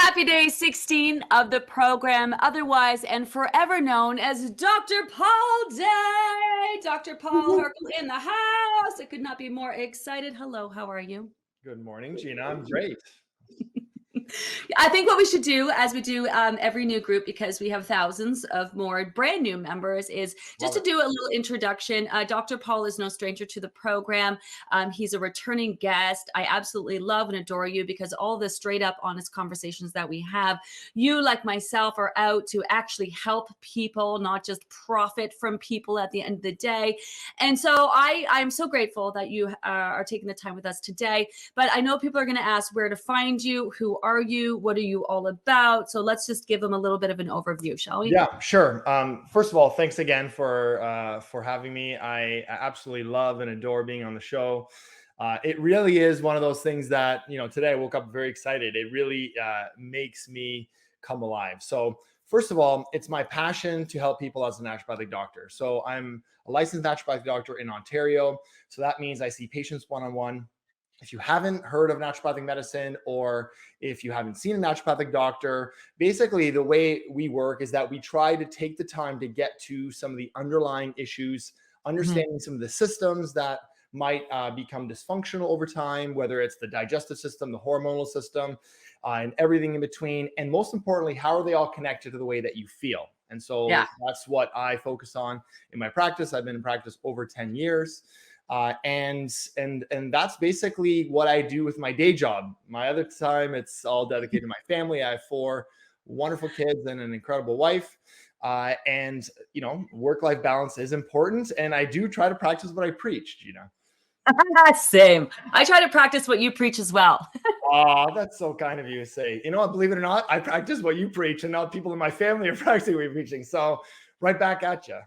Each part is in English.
Happy day 16 of the program, otherwise and forever known as Dr. Paul Day. Dr. Paul Hrkal in the house. I could not be more excited. Hello, how are you? Good morning, Gina. I'm great. I think what we should do, as we do every new group, because we have thousands of more brand new members, is just to do a little introduction. Dr. Paul is no stranger to the program. He's a returning guest. I absolutely love and adore you because all the straight up honest conversations that we have, you like myself are out to actually help people, not just profit from people at the end of the day. And so I'm so grateful that you are taking the time with us today. But I know people are going to ask where to find you, who are you, what are you all about? So let's just give them a little bit of an overview, shall we? Yeah, sure. First of all, thanks again for having me. I absolutely love and adore being on the show. It really is one of those things that, today I woke up very excited. It really makes me come alive. So first of all, it's my passion to help people as a naturopathic doctor. So I'm a licensed naturopathic doctor in Ontario. So that means I see patients one-on-one. If you haven't heard of naturopathic medicine, or if you haven't seen a naturopathic doctor, basically the way we work is that we try to take the time to get to some of the underlying issues, understanding some of the systems that might become dysfunctional over time, whether it's the digestive system, the hormonal system, and everything in between. And most importantly, how are they all connected to the way that you feel? And so that's what I focus on in my practice. I've been in practice over 10 years. And that's basically what I do with my day job. My other time, it's all dedicated to my family. I have 4 wonderful kids and an incredible wife. And work-life balance is important. And I do try to practice what I preach, Same. I try to practice what you preach as well. Oh, that's so kind of you to say. You know what? Believe it or not, I practice what you preach, and now people in my family are practicing what you're preaching. So right back at you.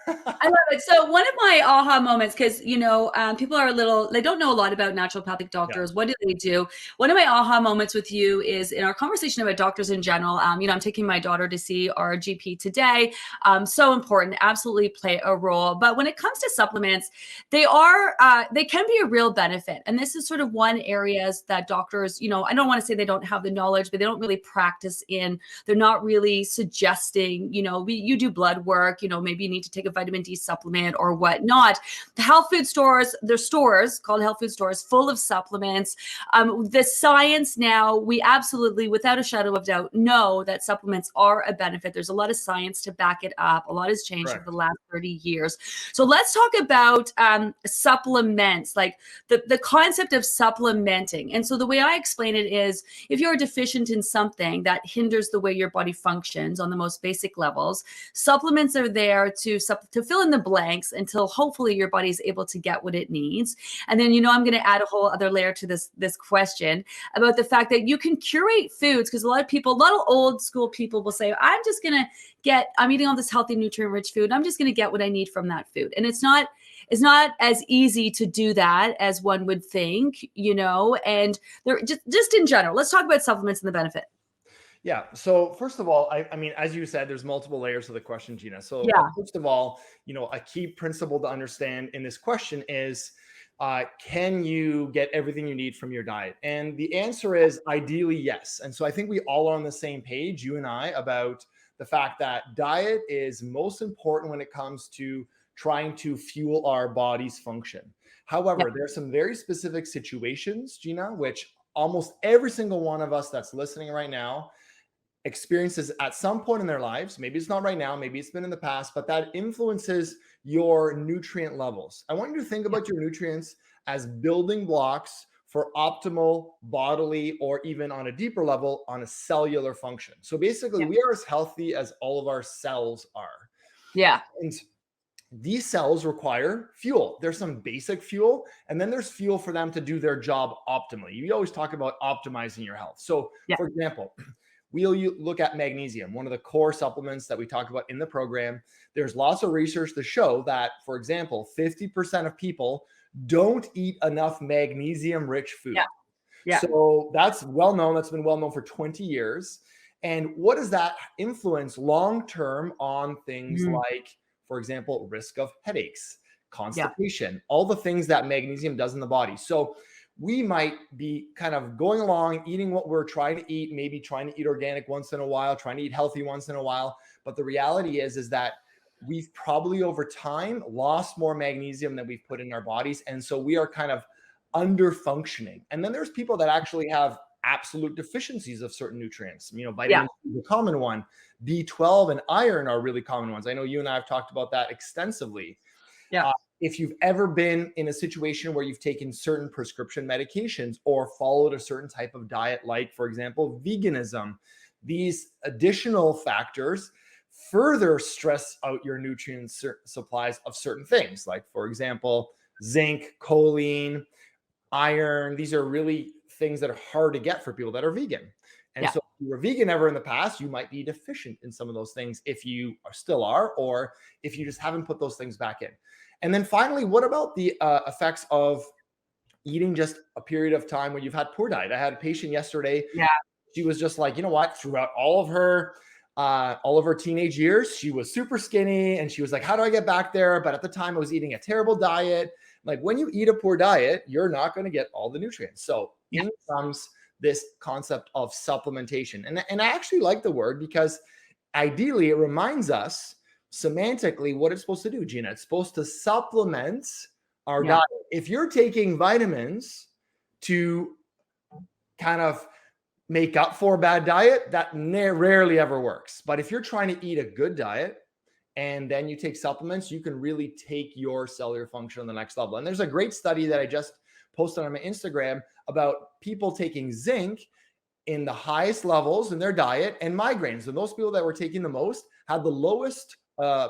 I love it. So one of my aha moments, because, people are they don't know a lot about naturopathic doctors. Yeah. What do they do? One of my aha moments with you is in our conversation about doctors in general. I'm taking my daughter to see our GP today. So important, absolutely play a role. But when it comes to supplements, they can be a real benefit. And this is sort of one areas that doctors, I don't want to say they don't have the knowledge, but they don't really practice in. They're not really suggesting, you do blood work, maybe you need to take a vitamin D supplement or whatnot. The health food stores, there's stores called health food stores full of supplements. The science now, we absolutely, without a shadow of doubt, know that supplements are a benefit. There's a lot of science to back it up. A lot has changed over the last 30 years. So let's talk about supplements, like the concept of supplementing. And so the way I explain it is, if you're deficient in something that hinders the way your body functions on the most basic levels, supplements are there to fill in the blanks until hopefully your body is able to get what it needs. And then, I'm going to add a whole other layer to this question about the fact that you can curate foods, because a lot of old school people will say, I'm eating all this healthy, nutrient rich food. I'm just going to get what I need from that food. And it's not as easy to do that as one would think, and they're just in general. Let's talk about supplements and the benefit. Yeah. So first of all, I mean, as you said, there's multiple layers of the question, Gina. So first of all, a key principle to understand in this question is, can you get everything you need from your diet? And the answer is ideally yes. And so I think we all are on the same page, you and I, about the fact that diet is most important when it comes to trying to fuel our body's function. However, there are some very specific situations, Gina, which almost every single one of us that's listening right now experiences at some point in their lives. Maybe it's not right now, maybe it's been in the past, but that influences your nutrient levels. I want you to think about your nutrients as building blocks for optimal bodily, or even on a deeper level, on a cellular function. So basically, we are as healthy as all of our cells are. Yeah. And these cells require fuel. There's some basic fuel, and then there's fuel for them to do their job optimally. You always talk about optimizing your health. So for example, we'll look at magnesium, one of the core supplements that we talk about in the program. There's lots of research to show that, for example, 50% of people don't eat enough magnesium-rich food. So that's well known. That's been well known for 20 years. And what does that influence long-term on things like, for example, risk of headaches, constipation, all the things that magnesium does in the body? So we might be kind of going along, eating what we're trying to eat, maybe trying to eat organic once in a while, trying to eat healthy once in a while. But the reality is that we've probably over time lost more magnesium than we've put in our bodies. And so we are kind of under functioning. And then there's people that actually have absolute deficiencies of certain nutrients. Vitamin C is a common one. B12 and iron are really common ones. I know you and I have talked about that extensively. Yeah. If you've ever been in a situation where you've taken certain prescription medications or followed a certain type of diet, like, for example, veganism, these additional factors further stress out your nutrient supplies of certain things, like, for example, zinc, choline, iron. These are really things that are hard to get for people that are vegan. And so if you were vegan ever in the past, you might be deficient in some of those things if you still are, or if you just haven't put those things back in. And then finally, what about the effects of eating just a period of time when you've had poor diet? I had a patient yesterday. Yeah. She was just like, you know what, throughout all of her teenage years, she was super skinny. And she was like, how do I get back there? But at the time I was eating a terrible diet. Like, when you eat a poor diet, you're not going to get all the nutrients. So in comes this concept of supplementation. And I actually like the word, because ideally it reminds us semantically what it's supposed to do, Gina. It's supposed to supplement our diet. If you're taking vitamins to kind of make up for a bad diet, that rarely ever works. But if you're trying to eat a good diet and then you take supplements, you can really take your cellular function on the next level. And there's a great study that I just posted on my Instagram about people taking zinc in the highest levels in their diet and migraines. And those people that were taking the most had the lowest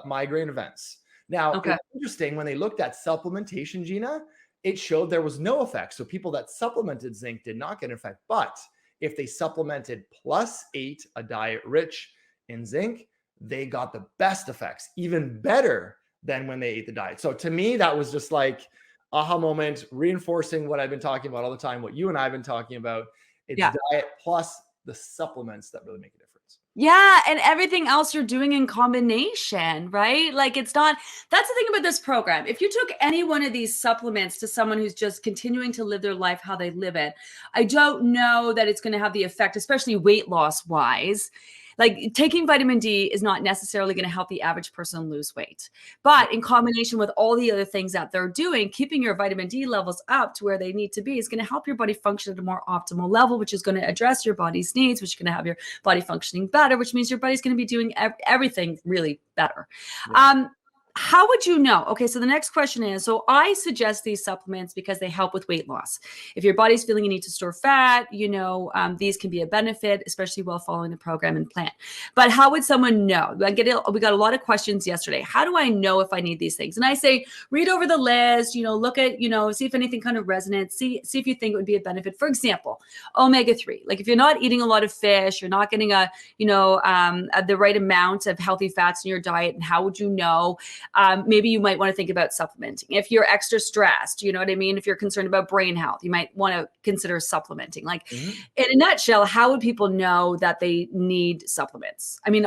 migraine events. Now, it's interesting, when they looked at supplementation, Gina, it showed there was no effect. So people that supplemented zinc did not get an effect. But if they supplemented +8, a diet rich in zinc, they got the best effects, even better than when they ate the diet. So to me, that was just like aha moment, reinforcing what I've been talking about all the time, what you and I have been talking about. It's diet plus the supplements that really make a difference. Yeah. And everything else you're doing in combination, right? Like, it's not, that's the thing about this program. If you took any one of these supplements to someone who's just continuing to live their life how they live it, I don't know that it's going to have the effect, especially weight loss wise. Like, taking vitamin D is not necessarily going to help the average person lose weight. But in combination with all the other things that they're doing, keeping your vitamin D levels up to where they need to be is going to help your body function at a more optimal level, which is going to address your body's needs, which is going to have your body functioning better, which means your body's going to be doing everything really better. How would you know? Okay, so the next question is, so I suggest these supplements because they help with weight loss. If your body's feeling you need to store fat, these can be a benefit, especially while following the program and plan. But how would someone know? We got a lot of questions yesterday. How do I know if I need these things? And I say, read over the list, look at, see if anything kind of resonates, see if you think it would be a benefit. For example, omega-3. Like, if you're not eating a lot of fish, you're not getting the right amount of healthy fats in your diet, and how would you know? Maybe you might want to think about supplementing. If you're extra stressed, you know what I mean? If you're concerned about brain health, you might want to consider supplementing. Like, in a nutshell, how would people know that they need supplements? I mean,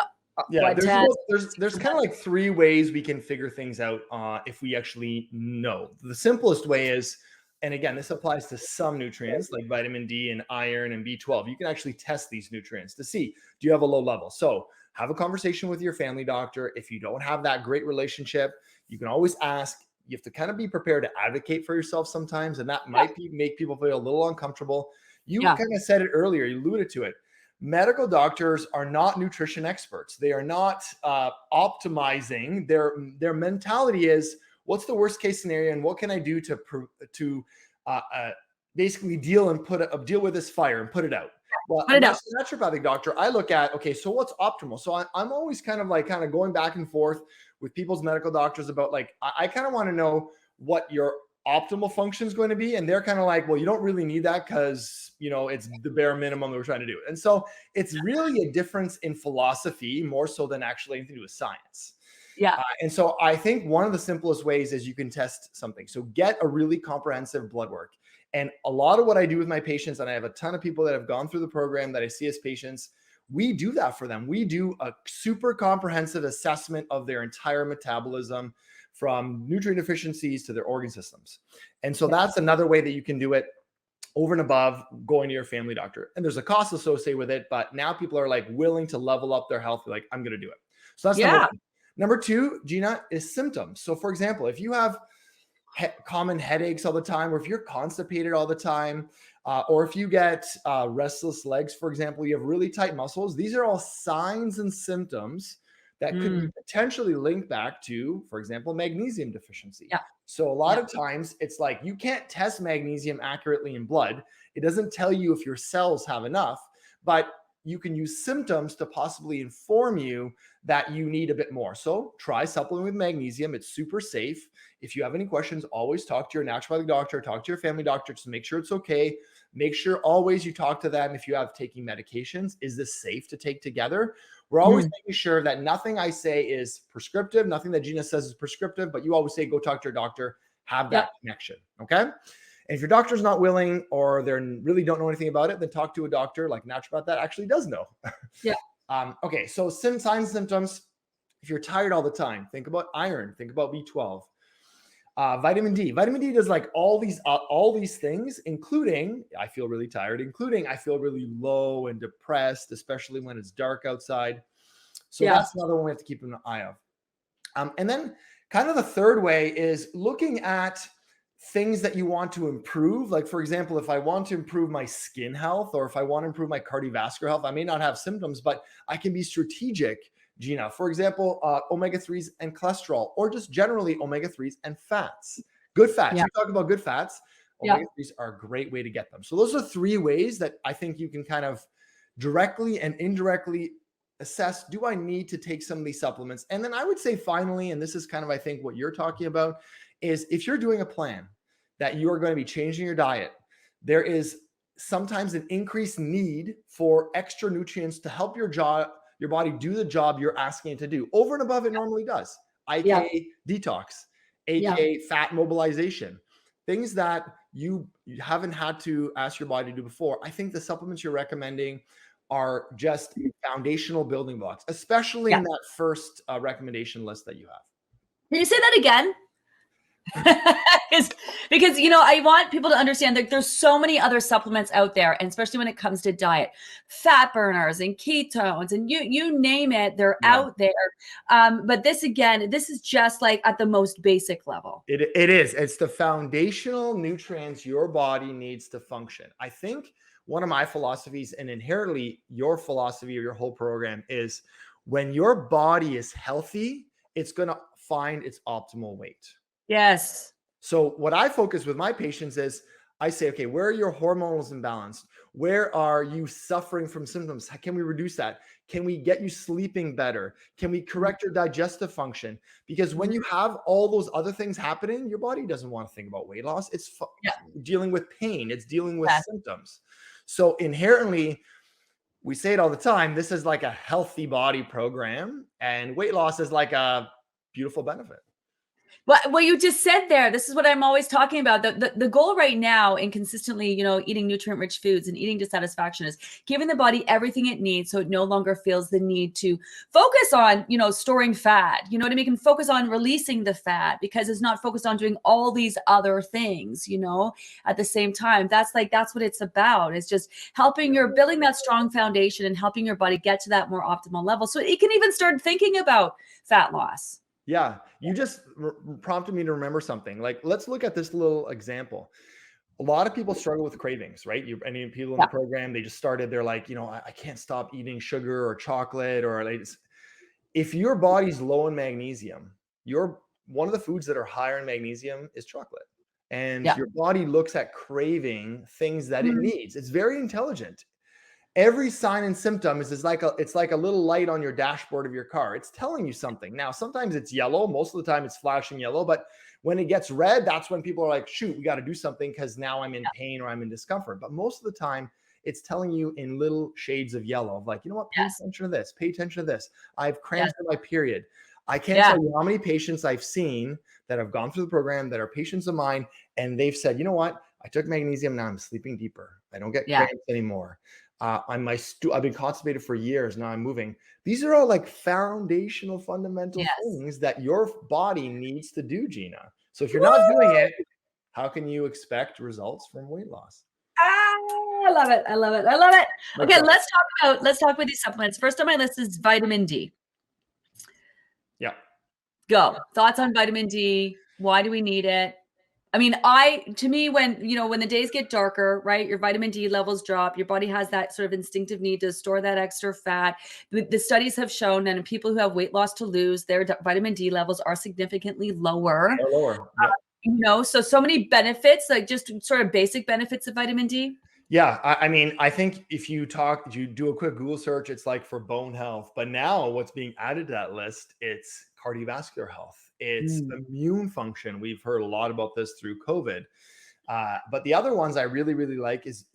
there's kind of like 3 ways we can figure things out if we actually know. The simplest way is, and again, this applies to some nutrients like vitamin D and iron and B12. You can actually test these nutrients to see, do you have a low level? So have a conversation with your family doctor. If you don't have that great relationship, you can always ask. You have to kind of be prepared to advocate for yourself sometimes, and that might make people feel a little uncomfortable. You kind of said it earlier, you alluded to it. Medical doctors are not nutrition experts. They are not optimizing. Their mentality is, what's the worst case scenario, and what can I do to basically deal with this fire and put it out? Well, as a naturopathic doctor, I look at, okay, so what's optimal? So I'm always kind of going back and forth with people's medical doctors about, like, I kind of want to know what your optimal function is going to be. And they're kind of like, well, you don't really need that because, it's the bare minimum that we're trying to do. And so it's really a difference in philosophy more so than actually anything to do with science. Yeah. And so I think one of the simplest ways is you can test something. So get a really comprehensive blood work. And a lot of what I do with my patients, and I have a ton of people that have gone through the program that I see as patients, we do that for them. We do a super comprehensive assessment of their entire metabolism, from nutrient deficiencies to their organ systems. And so that's another way that you can do it. over and above going to your family doctor. And there's a cost associated with it, but now people are like willing to level up their health. They're like, I'm going to do it. So that's number Yeah. one. Number two, Gina, is symptoms. So for example, if you have common headaches all the time, or if you're constipated all the time, or if you get restless legs, for example, you have really tight muscles, these are all signs and symptoms that could be potentially linked back to, for example, magnesium deficiency. Yeah. So a lot of times it's like you can't test magnesium accurately in blood. It doesn't tell you if your cells have enough, but you can use symptoms to possibly inform you that you need a bit more. So try supplementing with magnesium. It's super safe. If you have any questions, always talk to your naturopathic doctor, talk to your family doctor to make sure it's okay. Make sure always you talk to them if you have taking medications. Is this safe to take together? We're always making sure that nothing I say is prescriptive, nothing that Gina says is prescriptive, but you always say, go talk to your doctor, have that connection. Okay. And if your doctor's not willing or they really don't know anything about it, then talk to a doctor like naturopath that actually does know. Yeah. Okay. So signs and symptoms. If you're tired all the time, think about iron, think about B12. Vitamin D. Vitamin D does like all these things, including I feel really tired, including I feel really low and depressed, especially when it's dark outside. So that's another one we have to keep an eye of. And then kind of the third way is looking at things that you want to improve. Like, for example, if I want to improve my skin health, or if I want to improve my cardiovascular health, I may not have symptoms, but I can be strategic, Gina. For example, omega-3s and cholesterol, or just generally omega-3s and fats. Good fats. You talk about good fats. Omega-3s are a great way to get them. So those are three ways that I think you can kind of directly and indirectly assess, do I need to take some of these supplements? And then I would say finally, and this is kind of, I think, what you're talking about, is if you're doing a plan that you are going to be changing your diet, there is sometimes an increased need for extra nutrients to help your body do the job you're asking it to do over and above it normally does, aka detox, aka fat mobilization, things that you haven't had to ask your body to do before. I think the supplements you're recommending are just foundational building blocks, especially in that first recommendation list that you have. Can you say that again? because I want people to understand that there's so many other supplements out there, and especially when it comes to diet, fat burners and ketones and you name it, they're out there. But this is just like at the most basic level. It is. It's the foundational nutrients your body needs to function. I think one of my philosophies, and inherently your philosophy of your whole program, is when your body is healthy, it's going to find its optimal weight. Yes. So what I focus with my patients is I say, okay, where are your hormones imbalanced? Where are you suffering from symptoms? How can we reduce that? Can we get you sleeping better? Can we correct your digestive function? Because when you have all those other things happening, your body doesn't want to think about weight loss. It's dealing with pain. It's dealing with symptoms. So inherently, we say it all the time, this is like a healthy body program, and weight loss is like a beautiful benefit. What you just said there, this is what I'm always talking about. The goal right now in consistently, eating nutrient-rich foods and eating to satisfaction is giving the body everything it needs so it no longer feels the need to focus on, storing fat. You know what I mean? And focus on releasing the fat because it's not focused on doing all these other things, at the same time. That's what it's about. It's just building that strong foundation and helping your body get to that more optimal level so it can even start thinking about fat loss. Yeah, you just prompted me to remember something. Like, let's look at this little example. A lot of people struggle with cravings, right? Any people in the program, they just started, they're like, I can't stop eating sugar or chocolate, or if your body's low in magnesium, one of the foods that are higher in magnesium is chocolate. And your body looks at craving things that it needs. It's very intelligent. Every sign and symptom it's like a little light on your dashboard of your car. It's telling you something. Now, sometimes it's yellow. Most of the time it's flashing yellow. But when it gets red, that's when people are like, shoot, we got to do something because now I'm in pain or I'm in discomfort. But most of the time, it's telling you in little shades of yellow, like, you know what, pay attention to this. Pay attention to this. I have cramps in my period. I can't tell you how many patients I've seen that have gone through the program that are patients of mine, and they've said, you know what, I took magnesium, now I'm sleeping deeper. I don't get cramps anymore. I've been constipated for years. Now I'm moving. These are all like foundational, fundamental things that your body needs to do, Gina. So if you're not doing it, how can you expect results from weight loss? I love it. I love it. I love it. No Okay, problem. let's talk about these supplements. First on my list is vitamin D. Yeah. Go. Thoughts on vitamin D? Why do we need it? I mean, to me, when when the days get darker, right, your vitamin D levels drop, your body has that sort of instinctive need to store that extra fat. The studies have shown that in people who have weight loss to lose, their vitamin D levels are significantly lower. Or lower. Yep. So many benefits, like just sort of basic benefits of vitamin D. Yeah, I mean, I think if you do a quick Google search, it's like for bone health. But now what's being added to that list, it's cardiovascular health, it's immune function. We've heard a lot about this through COVID. But the other ones I really, really like is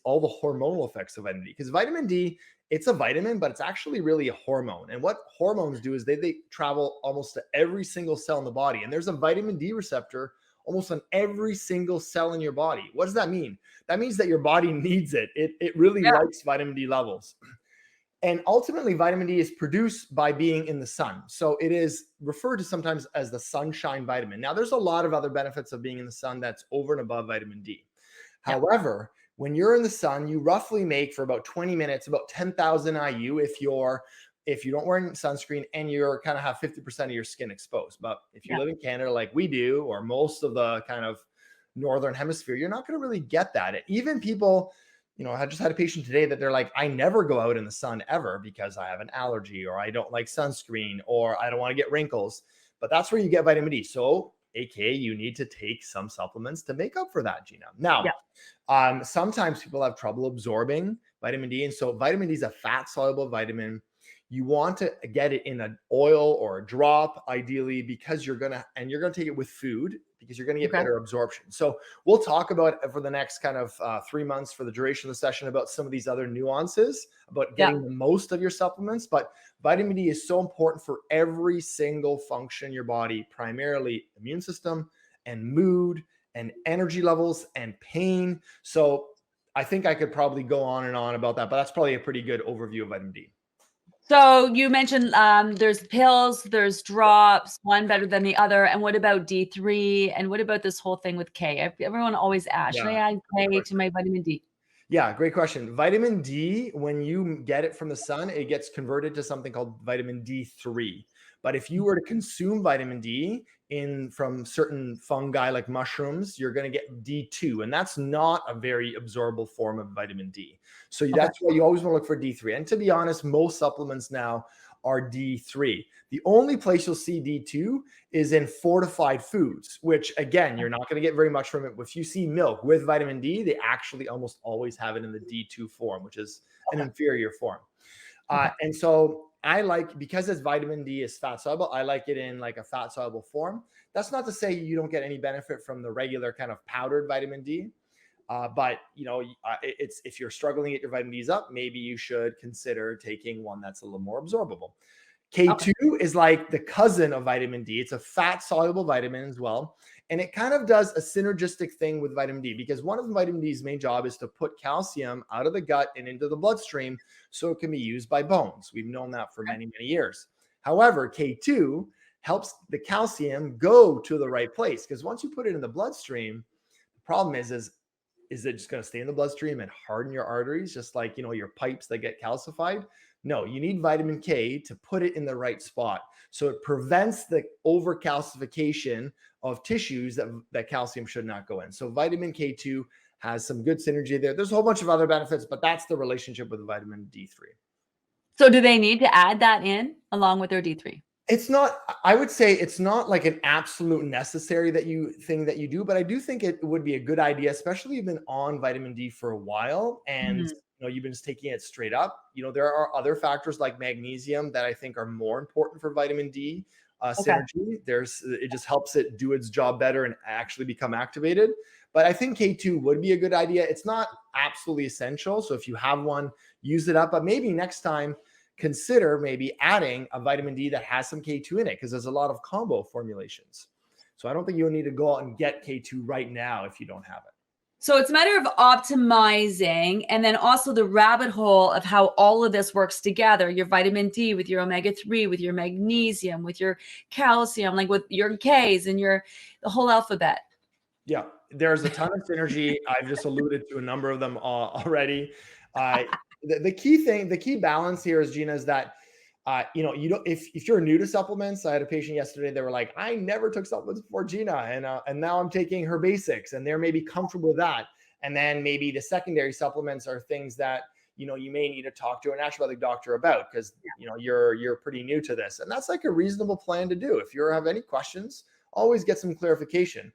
all the hormonal effects of vitamin D. Because vitamin D, it's a vitamin, but it's actually really a hormone. And what hormones do is they travel almost to every single cell in the body. And there's a vitamin D receptor almost on every single cell in your body. What does that mean? That means that your body needs it. It really likes vitamin D levels. And ultimately, vitamin D is produced by being in the sun. So it is referred to sometimes as the sunshine vitamin. Now, there's a lot of other benefits of being in the sun that's over and above vitamin D. Yeah. However, when you're in the sun, you roughly make for about 20 minutes, about 10,000 IU if you don't wear sunscreen and you're kind of have 50% of your skin exposed. But if you live in Canada like we do, or most of the kind of northern hemisphere, you're not going to really get that. Even people, I just had a patient today that they're like, I never go out in the sun ever because I have an allergy, or I don't like sunscreen, or I don't want to get wrinkles. But that's where you get vitamin D. So, AKA, you need to take some supplements to make up for that, Gina. Now, sometimes people have trouble absorbing vitamin D. And so vitamin D is a fat soluble vitamin. You want to get it in an oil or a drop, ideally, because you're going to take it with food because you're going to get better absorption. So we'll talk about for the next kind of 3 months for the duration of the session about some of these other nuances about getting the most of your supplements. But vitamin D is so important for every single function in your body, primarily immune system and mood and energy levels and pain. So I think I could probably go on and on about that, but that's probably a pretty good overview of vitamin D. So you mentioned there's pills, there's drops, one better than the other. And what about D3? And what about this whole thing with K? Everyone always asks, should I add K to my vitamin D? Yeah, great question. Vitamin D, when you get it from the sun, it gets converted to something called vitamin D3. But if you were to consume vitamin D from certain fungi like mushrooms, you're going to get D2. And that's not a very absorbable form of vitamin D. So that's why you always want to look for D3. And to be honest, most supplements now are D3. The only place you'll see D2 is in fortified foods, which again, you're not going to get very much from it. If you see milk with vitamin D, they actually almost always have it in the D2 form, which is an inferior form. And so because it's vitamin D is fat soluble, I like it in like a fat soluble form. That's not to say you don't get any benefit from the regular kind of powdered vitamin D. But it's if you're struggling to get your vitamin D's up, maybe you should consider taking one that's a little more absorbable. K2 is like the cousin of vitamin D. It's a fat soluble vitamin as well. And it kind of does a synergistic thing with vitamin D because one of vitamin D's main job is to put calcium out of the gut and into the bloodstream so it can be used by bones. We've known that for many, many years. However, K2 helps the calcium go to the right place because once you put it in the bloodstream, the problem is it just going to stay in the bloodstream and harden your arteries, just like, your pipes that get calcified? No, you need vitamin K to put it in the right spot. So it prevents the overcalcification of tissues that calcium should not go in. So vitamin K2 has some good synergy there. There's a whole bunch of other benefits, but that's the relationship with vitamin D3. So do they need to add that in along with their D3? I would say it's not like an absolute necessary thing that you do, but I do think it would be a good idea, especially if you've been on vitamin D for a while and you've been just taking it straight up. There are other factors like magnesium that I think are more important for vitamin D synergy. It just helps it do its job better and actually become activated. But I think K2 would be a good idea. It's not absolutely essential. So if you have one, use it up, but maybe next time, consider maybe adding a vitamin D that has some K2 in it because there's a lot of combo formulations. So I don't think you'll need to go out and get K2 right now if you don't have it. So it's a matter of optimizing and then also the rabbit hole of how all of this works together. Your vitamin D with your omega-3, with your magnesium, with your calcium, like with your Ks and the whole alphabet. Yeah, there's a ton of synergy. I've just alluded to a number of them already. The key balance here is, Gina, is that you don't, if you're new to supplements. I had a patient yesterday, they were like, I never took supplements before, Gina, and now I'm taking her basics, and they're maybe comfortable with that. And then maybe the secondary supplements are things that, you may need to talk to a naturopathic doctor about, because, you're pretty new to this. And that's like a reasonable plan to do. If you have any questions, always get some clarification.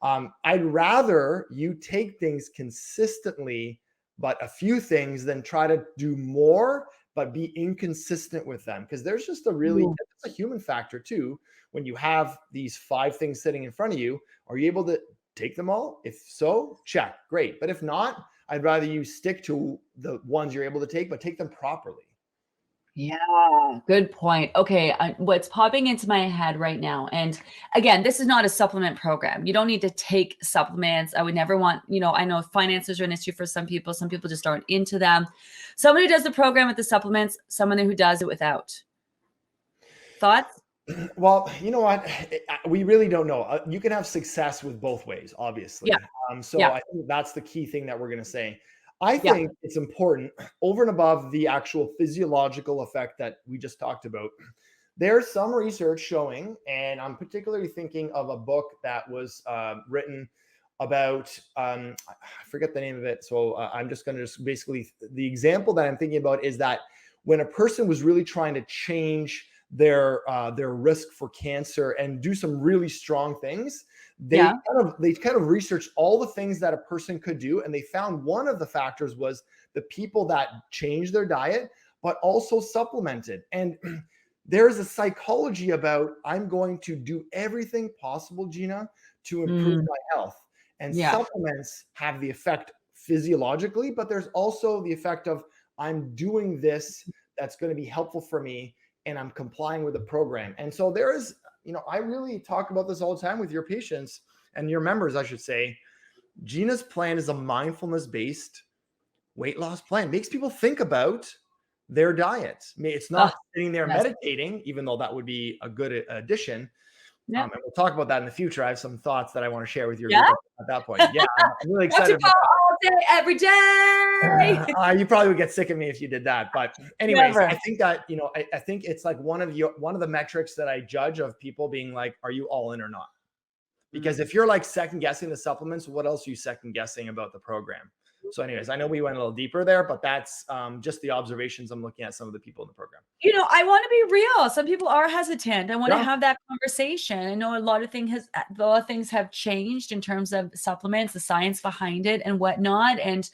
I'd rather you take things consistently, but a few things, than try to do more but be inconsistent with them. Because there's just it's a human factor too. When you have these 5 things sitting in front of you, are you able to take them all? If so, check, great. But if not, I'd rather you stick to the ones you're able to take, but take them properly. Yeah, good point. Okay, what's popping into my head right now, and again, this is not a supplement program. You don't need to take supplements. I would never want, I know finances are an issue for some people. Some people just aren't into them. Someone who does the program with the supplements, someone who does it without. Thoughts? Well, you know what? We really don't know. You can have success with both ways, obviously. Yeah. So Yeah. I think that's the key thing that we're going to say. I think it's important, over and above the actual physiological effect that we just talked about. There's some research showing, and I'm particularly thinking of a book that was written about, I forget the name of it. So I'm just going to basically, the example that I'm thinking about is that when a person was really trying to change their risk for cancer and do some really strong things, they kind of researched all the things that a person could do, and they found one of the factors was the people that changed their diet but also supplemented. And there's a psychology about, I'm going to do everything possible, Gina, to improve my health. And supplements have the effect physiologically, but there's also the effect of, I'm doing this that's going to be helpful for me, and I'm complying with the program. And so there is, I really talk about this all the time with your patients and your members, I should say. Gina's plan is a mindfulness-based weight loss plan. Makes people think about their diet. It's not sitting there meditating, even though that would be a good addition. And we'll talk about that in the future. I have some thoughts that I want to share with your group at that point. Yeah, I'm really excited about that. All day, every day. You probably would get sick of me if you did that. But anyways, I think that, I think it's like one of the metrics that I judge of people being like, are you all in or not? Because if you're like second guessing the supplements, what else are you second guessing about the program? So anyways, I know we went a little deeper there, but that's just the observations I'm looking at some of the people in the program. I want to be real. Some people are hesitant. I want to have that conversation. I know a lot of things have changed in terms of supplements, the science behind it and whatnot. And,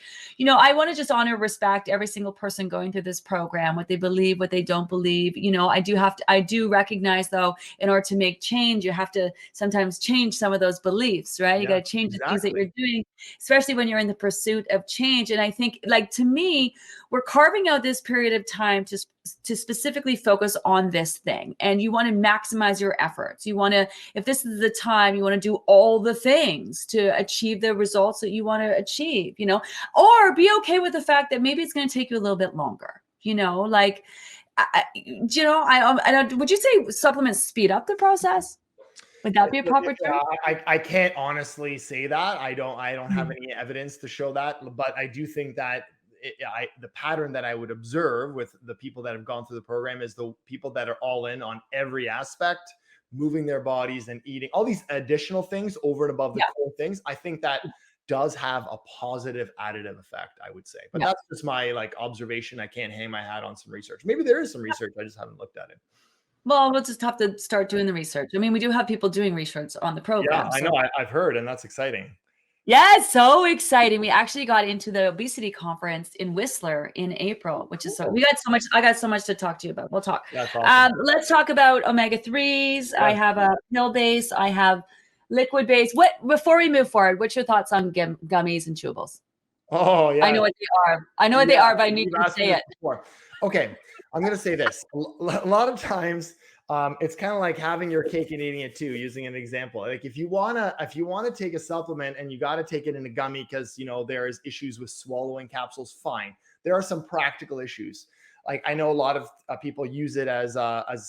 I want to just honor, respect every single person going through this program, what they believe, what they don't believe. I do recognize, though, in order to make change, you have to sometimes change some of those beliefs, right? You got to change the things that you're doing, especially when you're in the pursuit of change. And I think, to me, we're carving out this period of time to specifically focus on this thing. And you want to maximize your efforts. You want to, if this is the time, you want to do all the things to achieve the results that you want to achieve, or be okay with the fact that maybe it's going to take you a little bit longer, would you say supplements speed up the process? Would that be a proper term? I can't honestly say that. I don't have any evidence to show that, but I do think that the pattern that I would observe with the people that have gone through the program is the people that are all in on every aspect, moving their bodies and eating all these additional things over and above the core things. I think that does have a positive additive effect, I would say. But that's just my observation. I can't hang my hat on some research. Maybe there is some research. I just haven't looked at it. Well, we'll just have to start doing the research. I mean, we do have people doing research on the program. Yeah, I know. I've heard, and that's exciting. Yeah, so exciting. We actually got into the obesity conference in Whistler in April, which is I got so much to talk to you about. We'll talk. That's awesome. Let's talk about omega-3s. I have a pill base. I have liquid base. Before we move forward, what's your thoughts on gummies and chewables? Oh, yeah. I know what they are. But I need to say it. Okay. I'm going to say this. A lot of times, it's kind of like having your cake and eating it too, using an example. Like if you want to take a supplement and you got to take it in a gummy because, there is issues with swallowing capsules, fine. There are some practical issues. Like I know a lot of people use it as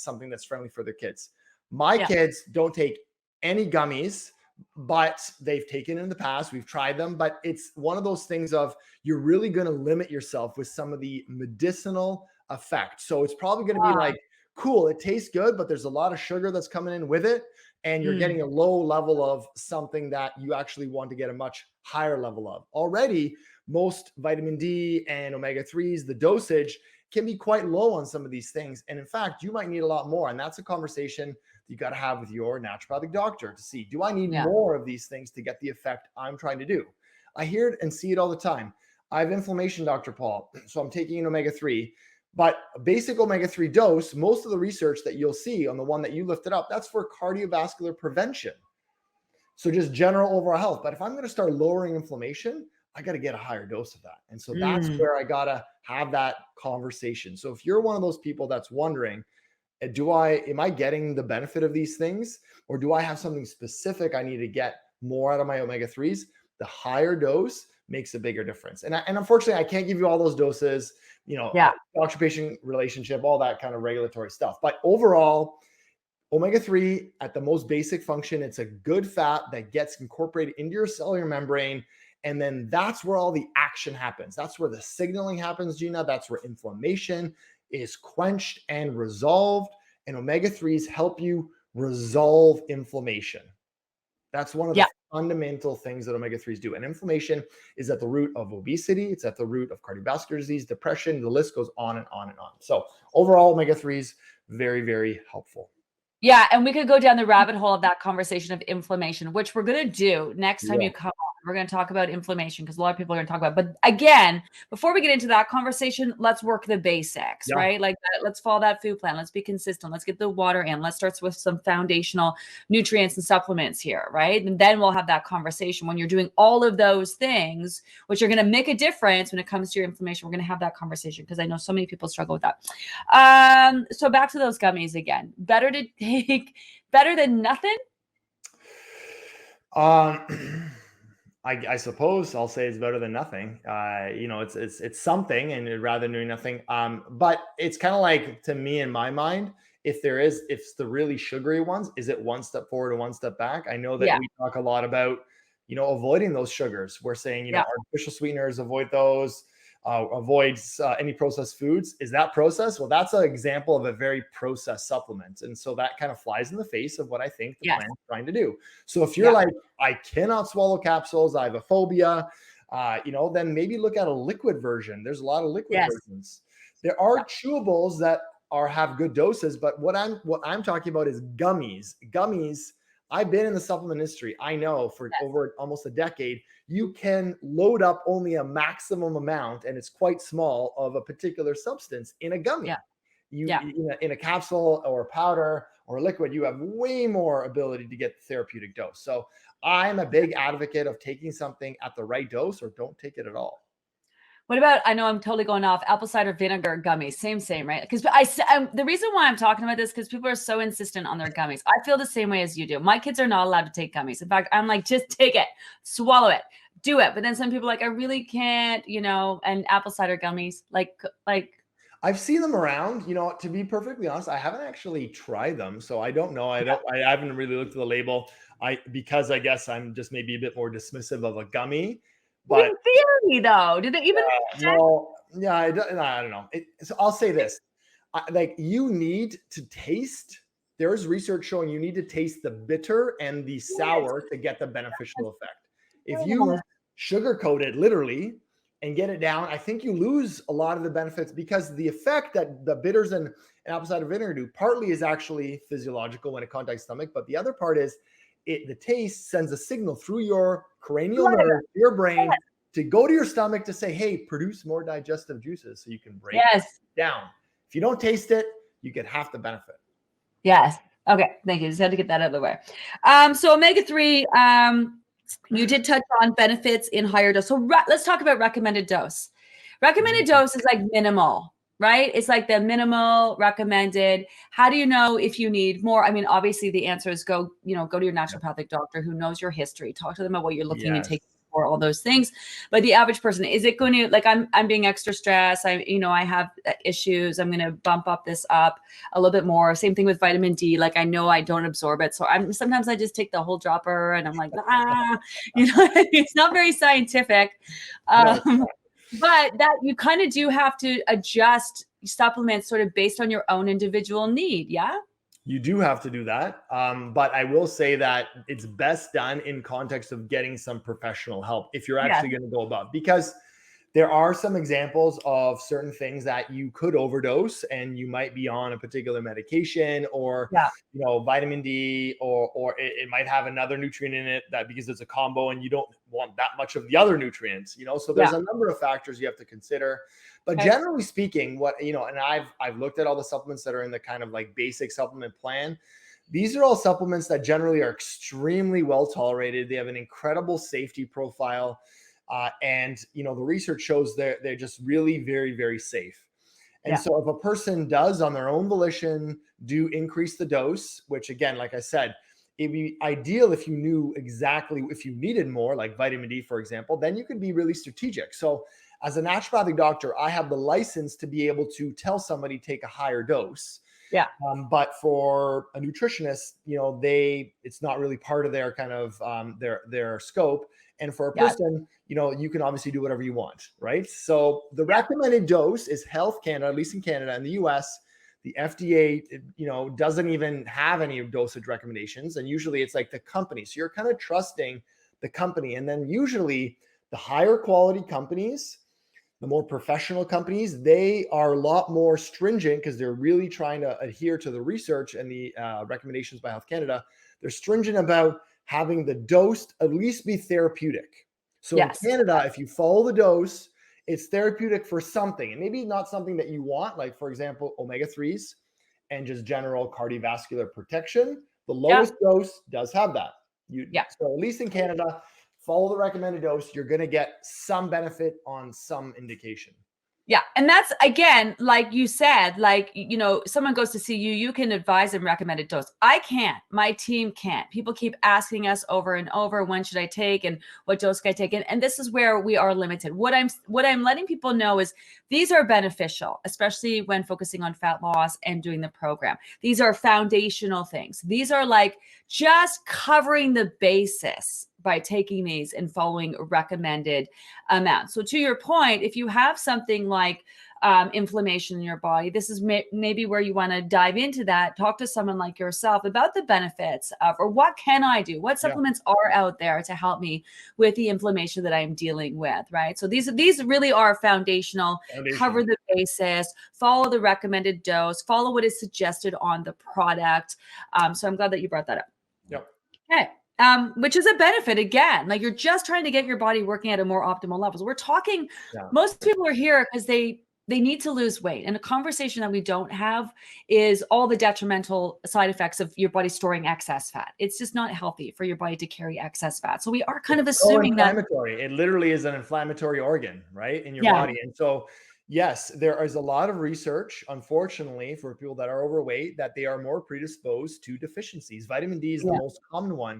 something that's friendly for their kids. My kids don't take any gummies but they've taken in the past. We've tried them, but it's one of those things of you're really going to limit yourself with some of the medicinal effect. So it's probably going to be like, cool, it tastes good, but there's a lot of sugar that's coming in with it. And you're getting a low level of something that you actually want to get a much higher level of. Already, most vitamin D and omega-3s, the dosage can be quite low on some of these things. And in fact, you might need a lot more. And that's a conversation you got to have with your naturopathic doctor to see, do I need more of these things to get the effect I'm trying to do? I hear it and see it all the time. I have inflammation, Dr. Paul, so I'm taking an omega-3, but a basic omega-3 dose, most of the research that you'll see on the one that you lifted up, that's for cardiovascular prevention. So just general overall health. But if I'm going to start lowering inflammation, I got to get a higher dose of that. And so that's where I got to have that conversation. So if you're one of those people that's wondering, am I getting the benefit of these things, or do I have something specific I need to get more out of my omega-3s? The higher dose makes a bigger difference. And unfortunately, I can't give you all those doses, doctor-patient relationship, all that kind of regulatory stuff. But overall, omega-3 at the most basic function, it's a good fat that gets incorporated into your cellular membrane. And then that's where all the action happens. That's where the signaling happens, Gina. That's where inflammation is quenched and resolved. And omega-3s help you resolve inflammation. That's one of the fundamental things that omega-3s do. And inflammation is at the root of obesity. It's at the root of cardiovascular disease, depression. The list goes on and on and on. So overall, omega-3s, very, very helpful. Yeah. And we could go down the rabbit hole of that conversation of inflammation, which we're going to do next time you come on. We're going to talk about inflammation because a lot of people are going to talk about it. But again, before we get into that conversation, let's work the basics, right? Like let's follow that food plan. Let's be consistent. Let's get the water in. Let's start with some foundational nutrients and supplements here, right? And then we'll have that conversation. When you're doing all of those things, which are going to make a difference when it comes to your inflammation, we're going to have that conversation because I know so many people struggle with that. So back to those gummies again. Better to take, better than nothing? I suppose I'll say it's better than nothing. It's something, and rather than doing nothing. But it's kind of like, to me, in my mind, if it's the really sugary ones, is it one step forward and one step back? I know that we talk a lot about, avoiding those sugars. We're saying, artificial sweeteners, avoid those. Avoids any processed foods. Is that processed? Well, that's an example of a very processed supplement. And so that kind of flies in the face of what I think the plan is trying to do. So if you're like, I cannot swallow capsules, I have a phobia, then maybe look at a liquid version. There's a lot of liquid versions. There are chewables that have good doses, but what I'm talking about is gummies. Gummies, I've been in the supplement industry. I know for over almost a decade, you can load up only a maximum amount, and it's quite small, of a particular substance in a gummy. In a capsule or a powder or a liquid, you have way more ability to get the therapeutic dose. So I'm a big advocate of taking something at the right dose, or don't take it at all. What about, I know I'm totally going off, apple cider vinegar gummies, same, right? Because the reason why I'm talking about this, because people are so insistent on their gummies. I feel the same way as you do. My kids are not allowed to take gummies. In fact, I'm like, just take it, swallow it, do it. But then some people are like, I really can't, and apple cider gummies, like. I've seen them around, to be perfectly honest, I haven't actually tried them. So I don't know. I haven't really looked at the label. Because I guess I'm just maybe a bit more dismissive of a gummy. But in theory, though, did they even? I don't know. So I'll say this: you need to taste. There is research showing you need to taste the bitter and the sour to get the beneficial effect. If you sugarcoat it literally and get it down, I think you lose a lot of the benefits, because the effect that the bitters and apple cider vinegar do partly is actually physiological when it contacts stomach, but the other part is the taste sends a signal through your cranial nerve, your brain, to go to your stomach to say, hey, produce more digestive juices so you can break it down. If you don't taste it, you get half the benefit. Yes. Okay. Thank you. Just had to get that out of the way. So omega-3, you did touch on benefits in higher dose. So let's talk about recommended dose. Recommended dose is like minimal, right? It's like the minimal recommended. How do you know if you need more? I mean, obviously the answer is go to your naturopathic doctor who knows your history. Talk to them about what you're looking and take for all those things. But the average person, is it going to, like, I'm being extra stressed. I have issues. I'm going to bump up this up a little bit more. Same thing with vitamin D. Like, I know I don't absorb it. So sometimes I just take the whole dropper and I'm like, it's not very scientific. No. But that you kind of do have to adjust supplements sort of based on your own individual need. Yeah. You do have to do that. But I will say that it's best done in context of getting some professional help if you're actually going to go above, because there are some examples of certain things that you could overdose and you might be on a particular medication or, vitamin D, or it might have another nutrient in it that because it's a combo and you don't want that much of the other nutrients, so there's a number of factors you have to consider. But generally speaking, and I've looked at all the supplements that are in the kind of like basic supplement plan. These are all supplements that generally are extremely well tolerated. They have an incredible safety profile. And the research shows they're just really very, very safe. And so if a person does on their own volition do increase the dose, which again, like I said, it'd be ideal if you knew exactly if you needed more, like vitamin D, for example, then you could be really strategic. So as a naturopathic doctor, I have the license to be able to tell somebody take a higher dose. Yeah. But for a nutritionist, it's not really part of their kind of their scope. And for a person, you can obviously do whatever you want, right? So the recommended dose is Health Canada, at least in Canada. In the US, the FDA, doesn't even have any dosage recommendations. And usually it's like the company. So you're kind of trusting the company. And then usually the higher quality companies, the more professional companies, they are a lot more stringent because they're really trying to adhere to the research and the recommendations by Health Canada. They're stringent about having the dose at least be therapeutic. So in Canada, if you follow the dose, it's therapeutic for something, and maybe not something that you want, like for example, omega-3s and just general cardiovascular protection. The lowest dose does have that. So at least in Canada, follow the recommended dose. You're going to get some benefit on some indication. Yeah. And that's, again, like you said, like, someone goes to see you, you can advise and recommend a dose. I can't. My team can't. People keep asking us over and over, when should I take and what dose can I take? And this is where we are limited. What I'm letting people know is these are beneficial, especially when focusing on fat loss and doing the program. These are foundational things. These are like just covering the basis by taking these and following recommended amounts. So to your point, if you have something like inflammation in your body, this is maybe where you want to dive into that. Talk to someone like yourself about the benefits of, or what can I do? What supplements are out there to help me with the inflammation that I'm dealing with, right? So these really are foundational. Cover the basis, follow the recommended dose, follow what is suggested on the product. So I'm glad that you brought that up. Yep. Okay. Which is a benefit, again, like you're just trying to get your body working at a more optimal level. So we're talking, most people are here because they need to lose weight. And a conversation that we don't have is all the detrimental side effects of your body storing excess fat. It's just not healthy for your body to carry excess fat. So we are kind of assuming that it literally is an inflammatory organ, right, in your body. And so, yes, there is a lot of research, unfortunately, for people that are overweight, that they are more predisposed to deficiencies. Vitamin D is the most common one.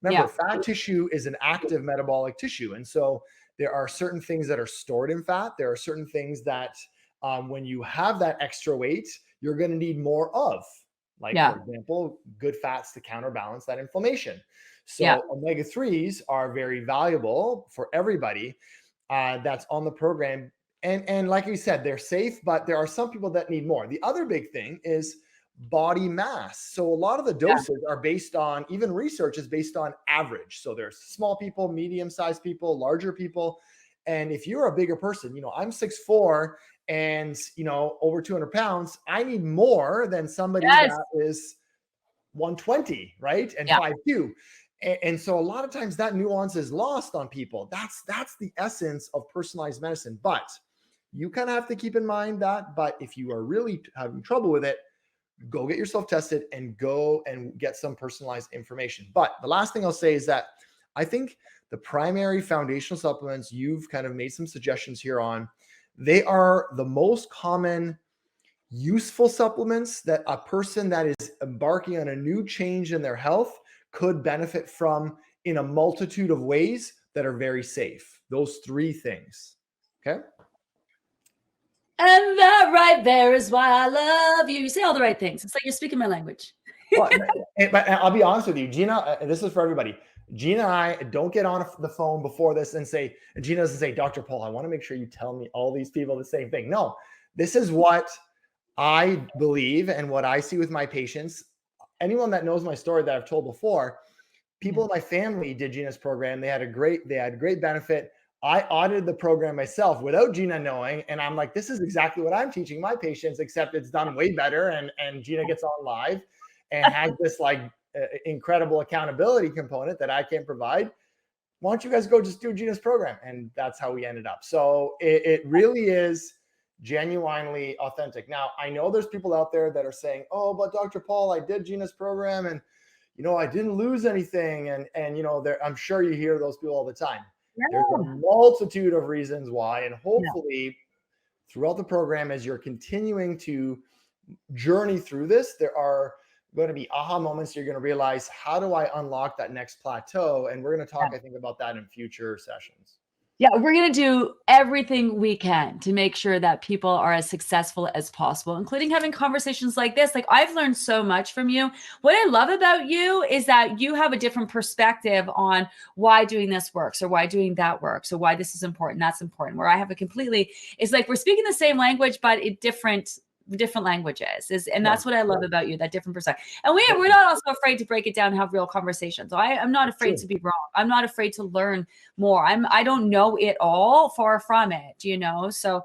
Remember, fat tissue is an active metabolic tissue. And so there are certain things that are stored in fat. There are certain things that when you have that extra weight, you're going to need more of. Like, for example, good fats to counterbalance that inflammation. So omega-3s are very valuable for everybody that's on the program. And like you said, they're safe, but there are some people that need more. The other big thing is body mass. So a lot of the doses are based on, even research is based on average. So there's small people, medium-sized people, larger people. And if you're a bigger person, I'm 6'4" and, over 200 pounds, I need more than somebody that is 120, right? And 5'2". And so a lot of times that nuance is lost on people. That's the essence of personalized medicine. But you kind of have to keep in mind that. But if you are really having trouble with it, go get yourself tested and go and get some personalized information. But the last thing I'll say is that I think the primary foundational supplements, you've kind of made some suggestions here on, they are the most common useful supplements that a person that is embarking on a new change in their health could benefit from in a multitude of ways, that are very safe. Those 3 things. Okay. And that right there is why I love you. You say all the right things. It's like you're speaking my language. Well, but I'll be honest with you, Gina, this is for everybody. Gina and I don't get on the phone before this and say, Gina doesn't say, Dr. Paul, I want to make sure you tell me all these people the same thing. No, this is what I believe and what I see with my patients. Anyone that knows my story that I've told before, people in my family did Gina's program. They had great benefit. I audited the program myself without Gina knowing. And I'm like, this is exactly what I'm teaching my patients, except it's done way better. And Gina gets on live and has this incredible accountability component that I can't provide. Why don't you guys go just do Gina's program? And that's how we ended up. So it really is genuinely authentic. Now, I know there's people out there that are saying, oh, but Dr. Paul, I did Gina's program and, I didn't lose anything. And I'm sure you hear those people all the time. Yeah. There's a multitude of reasons why. And hopefully throughout the program, as you're continuing to journey through this, there are going to be aha moments. You're going to realize, how do I unlock that next plateau? And we're going to talk, I think, about that in future sessions. Yeah, we're going to do everything we can to make sure that people are as successful as possible, including having conversations like this. Like, I've learned so much from you. What I love about you is that you have a different perspective on why doing this works or why doing that works or why this is important, that's important, where I have it's like we're speaking the same language, but in different languages and that's what I love about you, that different perspective. And we're not also afraid to break it down and have real conversations. So I'm not afraid to be wrong. I'm not afraid to learn more. I don't know it all, far from it, So,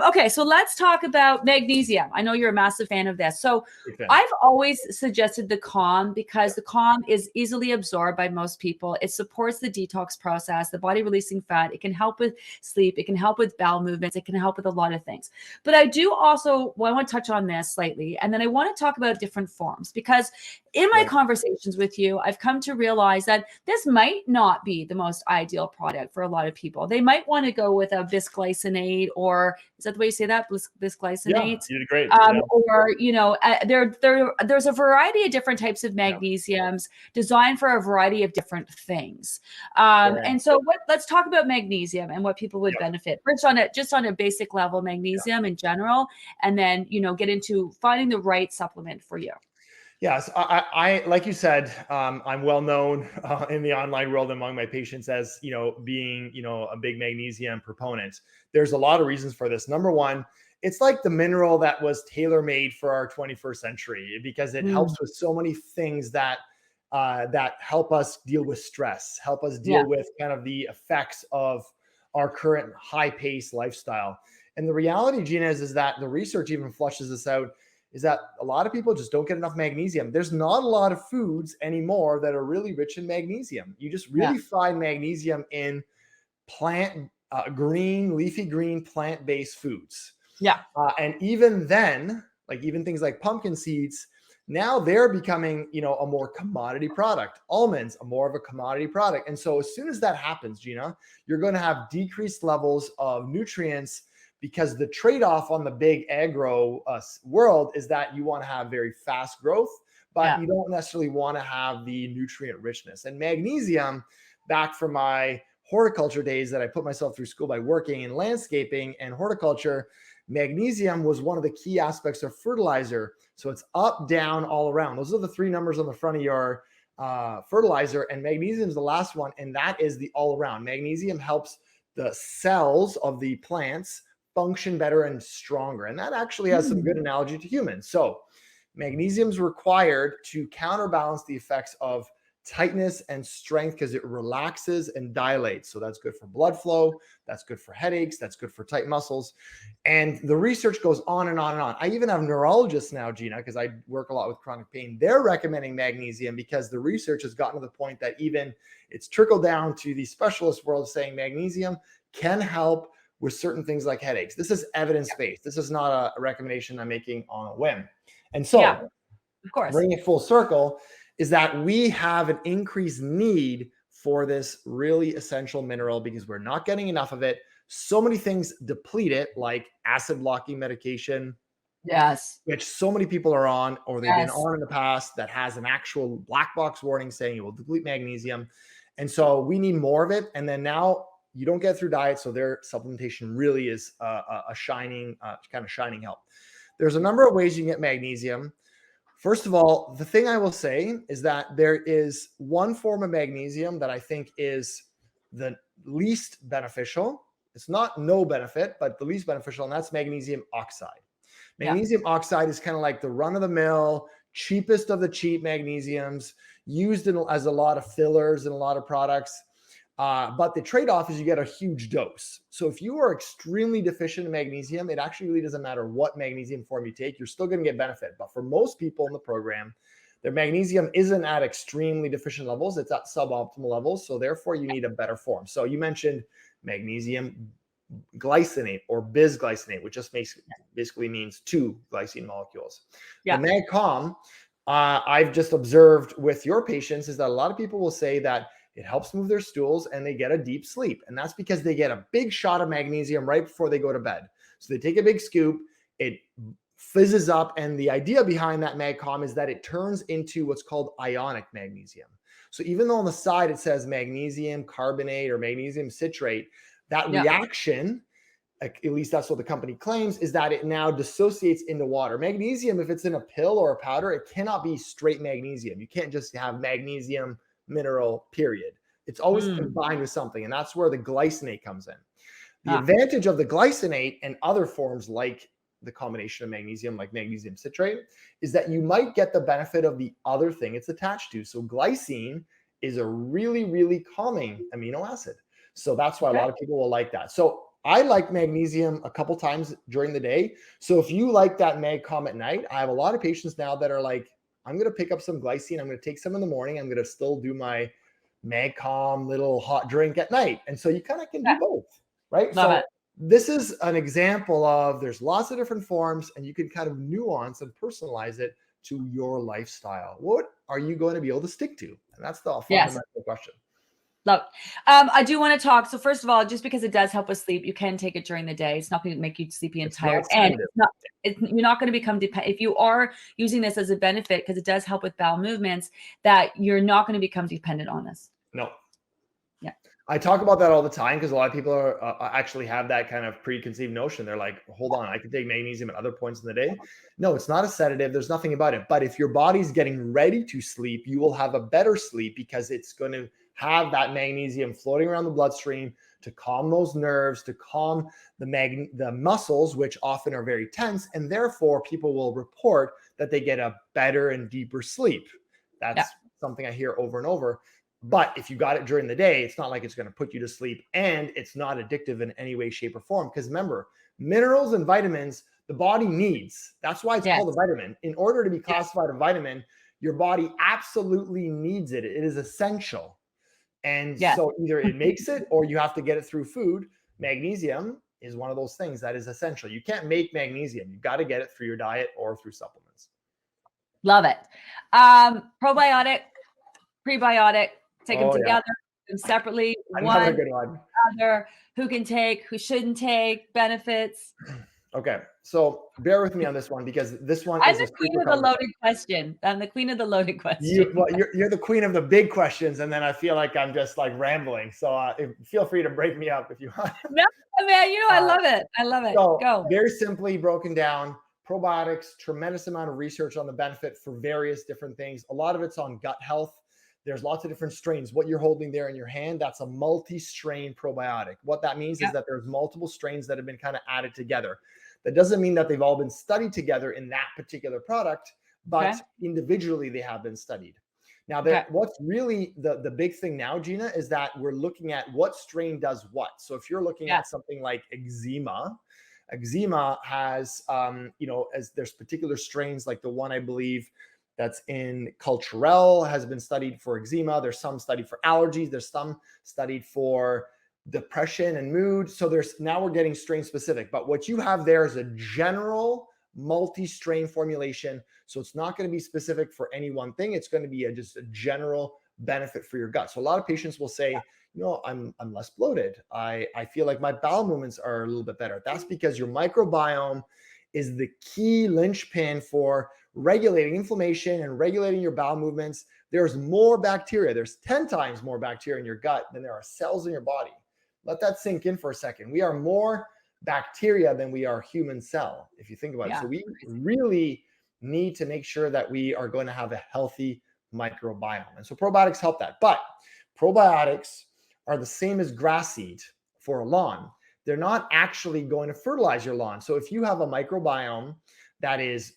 okay. So let's talk about magnesium. I know you're a massive fan of this. So I've always suggested the Calm because the Calm is easily absorbed by most people. It supports the detox process, the body releasing fat. It can help with sleep. It can help with bowel movements. It can help with a lot of things. But I do also I want to touch on this slightly. And then I want to talk about different forms, because in my conversations with you, I've come to realize that this might not be the most ideal product for a lot of people. They might want to go with a bisglycinate, or is that the way you say that? Bisglycinate? Yeah, you did great. Or, there's a variety of different types of magnesiums designed for a variety of different things. And so let's talk about magnesium and what people would benefit. First, on a basic level, magnesium in general, and then, get into finding the right supplement for you. Yes, I like you said, I'm well known in the online world among my patients as, being, a big magnesium proponent. There's a lot of reasons for this. Number one, it's like the mineral that was tailor-made for our 21st century, because it helps with so many things that help us deal with stress, help us deal with kind of the effects of our current high-paced lifestyle. And the reality, Gina, is that the research even flushes this out, is that a lot of people just don't get enough magnesium. There's not a lot of foods anymore that are really rich in magnesium. You just really find magnesium in leafy green, plant-based foods. Yeah. And even then, even things like pumpkin seeds, now they're becoming, a more commodity product. Almonds are more of a commodity product. And so as soon as that happens, Gina, you're going to have decreased levels of nutrients, because the trade-off on the big agro world is that you want to have very fast growth, but you don't necessarily want to have the nutrient richness. And magnesium, back from my horticulture days that I put myself through school by working in landscaping and horticulture, magnesium was one of the key aspects of fertilizer. So it's up, down, all around. Those are the 3 numbers on the front of your fertilizer, and magnesium is the last one, and that is the all around. Magnesium helps the cells of the plants function better and stronger. And that actually has some good analogy to humans. So magnesium is required to counterbalance the effects of tightness and strength, because it relaxes and dilates. So that's good for blood flow. That's good for headaches. That's good for tight muscles. And the research goes on and on and on. I even have neurologists now, Gina, because I work a lot with chronic pain. They're recommending magnesium because the research has gotten to the point that even it's trickled down to the specialist world, saying magnesium can help with certain things like headaches. This is evidence-based. This is not a recommendation I'm making on a whim. And so, of course, bringing it full circle, is that we have an increased need for this really essential mineral because we're not getting enough of it. So many things deplete it, like acid blocking medication, which so many people are on, or they've been on in the past, that has an actual black box warning saying it will deplete magnesium. And so we need more of it. And then now you don't get through diet. So their supplementation really is a shining, kind of shining help. There's a number of ways you can get magnesium. First of all, the thing I will say is that there is one form of magnesium that I think is the least beneficial. It's not no benefit, but the least beneficial, and that's magnesium oxide. Magnesium oxide is kind of like the run-of-the-mill, cheapest of the cheap magnesiums, used as a lot of fillers in a lot of products. But the trade-off is you get a huge dose. So if you are extremely deficient in magnesium, it actually really doesn't matter what magnesium form you take, you're still going to get benefit. But for most people in the program, their magnesium isn't at extremely deficient levels, it's at suboptimal levels. So therefore you need a better form. So you mentioned magnesium glycinate or bisglycinate, which just basically means 2 glycine molecules. The MagCalm, I've just observed with your patients is that a lot of people will say that it helps move their stools and they get a deep sleep. And that's because they get a big shot of magnesium right before they go to bed. So they take a big scoop, it fizzes up. And the idea behind that MagCalm is that it turns into what's called ionic magnesium. So even though on the side it says magnesium carbonate or magnesium citrate, that reaction, at least that's what the company claims, is that it now dissociates into water. Magnesium, if it's in a pill or a powder, it cannot be straight magnesium. You can't just have magnesium mineral, period. It's always combined with something. And that's where the glycinate comes in. The advantage of the glycinate and other forms like the combination of magnesium, like magnesium citrate, is that you might get the benefit of the other thing it's attached to. So glycine is a really, really calming amino acid. So that's why a lot of people will like that. So I like magnesium a couple times during the day. So if you like that MagCalm at night, I have a lot of patients now that are like, I'm going to pick up some glycine. I'm going to take some in the morning. I'm going to still do my MagCalm little hot drink at night. And so you kind of can do both, right? Love so it. This is an example of there's lots of different forms and you can kind of nuance and personalize it to your lifestyle. What are you going to be able to stick to? And that's the fundamental question. Love. I do want to talk. So first of all, just because it does help with sleep, you can take it during the day. It's not going to make you sleepy and tired. And you're not going to become dependent. If you are using this as a benefit, because it does help with bowel movements, that you're not going to become dependent on this. No. Yeah. I talk about that all the time because a lot of people are actually have that kind of preconceived notion. They're like, hold on, I can take magnesium at other points in the day. No, it's not a sedative. There's nothing about it. But if your body's getting ready to sleep, you will have a better sleep because it's going to have that magnesium floating around the bloodstream to calm those nerves, to calm the muscles, which often are very tense. And therefore, people will report that they get a better and deeper sleep. That's something I hear over and over. But if you got it during the day, it's not like it's going to put you to sleep, and it's not addictive in any way, shape, or form. Because remember, minerals and vitamins, the body needs. That's why it's called a vitamin. In order to be classified a vitamin, your body absolutely needs it. It is essential. And so either it makes it or you have to get it through food. Magnesium is one of those things that is essential. You can't make magnesium. You've got to get it through your diet or through supplements. Love it. Probiotic, prebiotic, take them together, them separately. Another good one. Other, who can take, who shouldn't take, benefits. Okay, so bear with me on this one because this one is the queen of the loaded question. I'm the queen of the loaded question. You're the queen of the big questions, and then I feel like I'm just like rambling. So feel free to break me up if you want. No, man, I love it. I love it. So go. Very simply broken down, probiotics, tremendous amount of research on the benefit for various different things. A lot of it's on gut health. There's lots of different strains. What you're holding there in your hand, that's a multi-strain probiotic. What that means is that there's multiple strains that have been kind of added together. That doesn't mean that they've all been studied together in that particular product, but individually they have been studied. Now, what's really the big thing now, Gina, is that we're looking at what strain does what. So if you're looking at something like eczema has, as there's particular strains like the one I believe that's in Culturelle has been studied for eczema. There's some studied for allergies. There's some studied for depression and mood. So now we're getting strain specific, but what you have there is a general multi-strain formulation. So it's not going to be specific for any one thing. It's going to be just a general benefit for your gut. So a lot of patients will say, I'm less bloated. I feel like my bowel movements are a little bit better. That's because your microbiome is the key linchpin for regulating inflammation and regulating your bowel movements. There's more bacteria. There's 10 times more bacteria in your gut than there are cells in your body. Let that sink in for a second. We are more bacteria than we are human cell, if you think about it. So we really need to make sure that we are going to have a healthy microbiome. And so probiotics help that. But probiotics are the same as grass seed for a lawn. They're not actually going to fertilize your lawn. So if you have a microbiome that is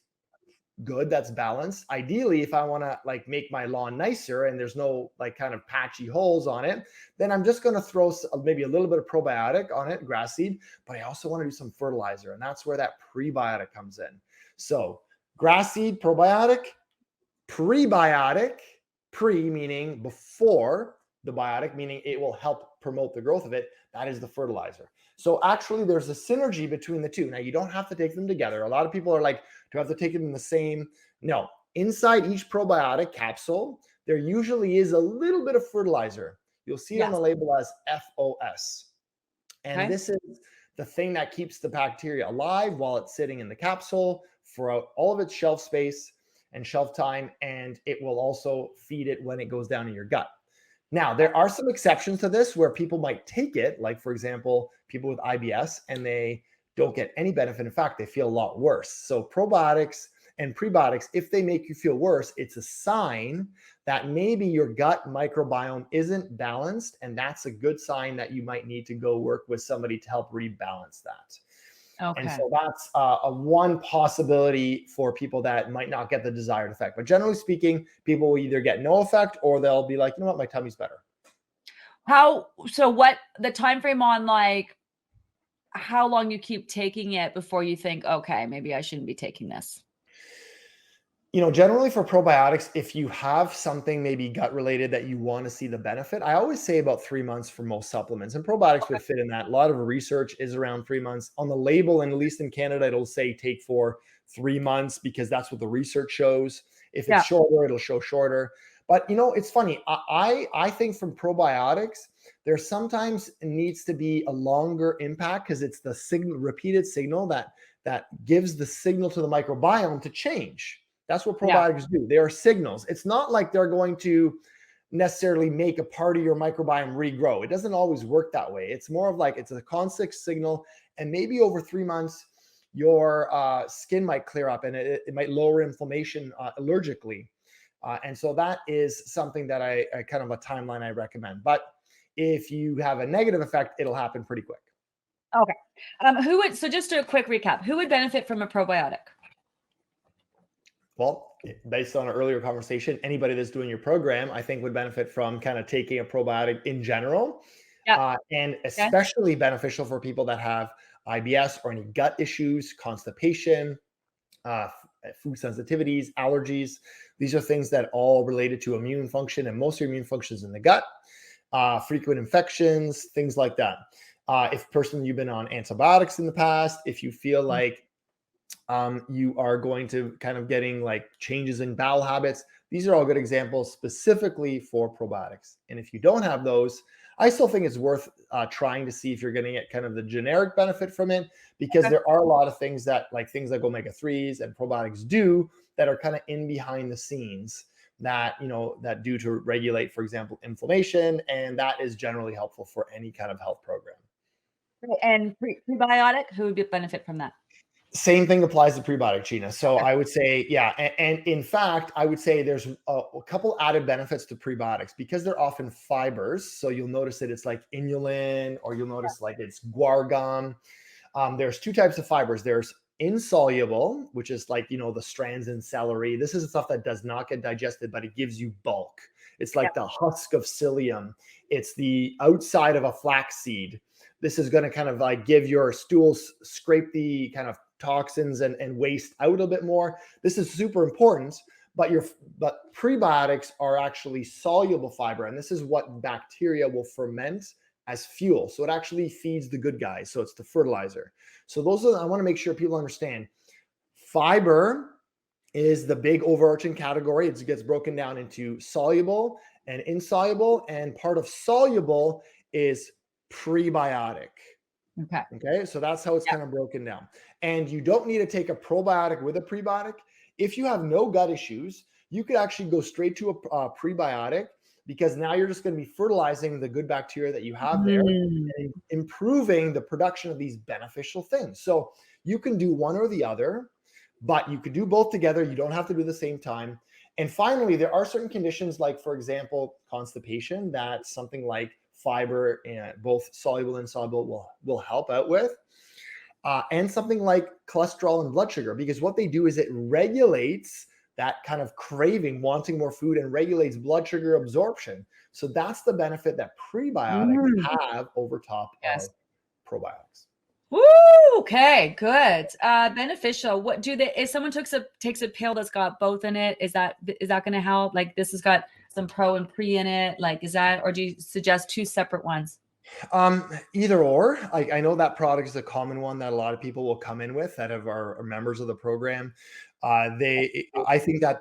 good, that's balanced, ideally, if I want to like make my lawn nicer and there's no like kind of patchy holes on it, then I'm just going to throw maybe a little bit of probiotic on it, grass seed, but I also want to do some fertilizer. And that's where that prebiotic comes in. So grass seed, probiotic, prebiotic, pre meaning before the biotic, meaning it will help promote the growth of it. That is the fertilizer. So actually there's a synergy between the two. Now you don't have to take them together. A lot of people are like, do I have to take them in the same? No, inside each probiotic capsule, there usually is a little bit of fertilizer. You'll see it on the label as FOS. And this is the thing that keeps the bacteria alive while it's sitting in the capsule for all of its shelf space and shelf time. And it will also feed it when it goes down in your gut. Now, there are some exceptions to this where people might take it, like, for example, people with IBS, and they don't get any benefit. In fact, they feel a lot worse. So probiotics and prebiotics, if they make you feel worse, it's a sign that maybe your gut microbiome isn't balanced. And that's a good sign that you might need to go work with somebody to help rebalance that. Okay. And so that's a one possibility for people that might not get the desired effect. But generally speaking, people will either get no effect or they'll be like, you know what, my tummy's better. So what the time frame on like how long you keep taking it before you think, okay, maybe I shouldn't be taking this? You know, generally for probiotics, if you have something maybe gut related that you want to see the benefit, I always say about 3 months for most supplements, and probiotics would fit in that. A lot of research is around 3 months on the label, and at least in Canada, it'll say take for 3 months because that's what the research shows. If it's shorter, it'll show shorter. But you know, it's funny. I think from probiotics, there sometimes needs to be a longer impact because it's the repeated signal that gives the signal to the microbiome to change. That's what probiotics do. They are signals. It's not like they're going to necessarily make a part of your microbiome regrow. It doesn't always work that way. It's more of like it's a constant signal, and maybe over 3 months, your skin might clear up and it might lower inflammation allergically. And so that is something that I kind of a timeline I recommend. But if you have a negative effect, it'll happen pretty quick. Okay. So just a quick recap, who would benefit from a probiotic? Well, based on an earlier conversation, anybody that's doing your program, I think would benefit from kind of taking a probiotic in general. And especially beneficial for people that have IBS or any gut issues, constipation, food sensitivities, allergies. These are things that all related to immune function, and most of your immune function is in the gut. Frequent infections, things like that. If you've been on antibiotics in the past, if you feel like you are going to kind of getting like changes in bowel habits, these are all good examples specifically for probiotics. And if you don't have those, I still think it's worth trying to see if you're going to get kind of the generic benefit from it, because there are a lot of things that omega-3s and probiotics do that are kind of in behind the scenes that, you know, that do to regulate, for example, inflammation. And that is generally helpful for any kind of health program. And prebiotic, who would benefit from that? Same thing applies to prebiotic, Gina. So I would say, and in fact, I would say there's a couple added benefits to prebiotics because they're often fibers. So you'll notice that it's like inulin, or you'll notice like it's guar gum. There's two types of fibers. There's insoluble, which is like, you know, the strands in celery. This is the stuff that does not get digested, but it gives you bulk. It's like the husk of psyllium. It's the outside of a flaxseed. This is going to kind of like give your stools, scrape the kind of toxins and waste out a bit more. This is super important, but prebiotics are actually soluble fiber, and this is what bacteria will ferment as fuel. So it actually feeds the good guys. So it's the fertilizer. So I want to make sure people understand. Fiber is the big overarching category. It gets broken down into soluble and insoluble, and part of soluble is prebiotic. Okay. Okay, so that's how it's Yeah. kind of broken down. And you don't need to take a probiotic with a prebiotic. If you have no gut issues, you could actually go straight to a prebiotic, because now you're just going to be fertilizing the good bacteria that you have there Mm. and improving the production of these beneficial things. So you can do one or the other, but you could do both together. You don't have to do the same time. And finally, there are certain conditions, like, for example, constipation, that something like fiber, and both soluble and insoluble, will help out with. And something like cholesterol and blood sugar, because what they do is it regulates that kind of craving, wanting more food, and regulates blood sugar absorption. So that's the benefit that prebiotics Mm. have over top Yes. of probiotics. Woo! Okay, good. Beneficial. What do they? If someone takes a pill that's got both in it, is that going to help? Like, this has got some pro and pre in it. Like, is that, or do you suggest two separate ones? Either or. I know that product is a common one that a lot of people will come in with that are members of the program. I think that's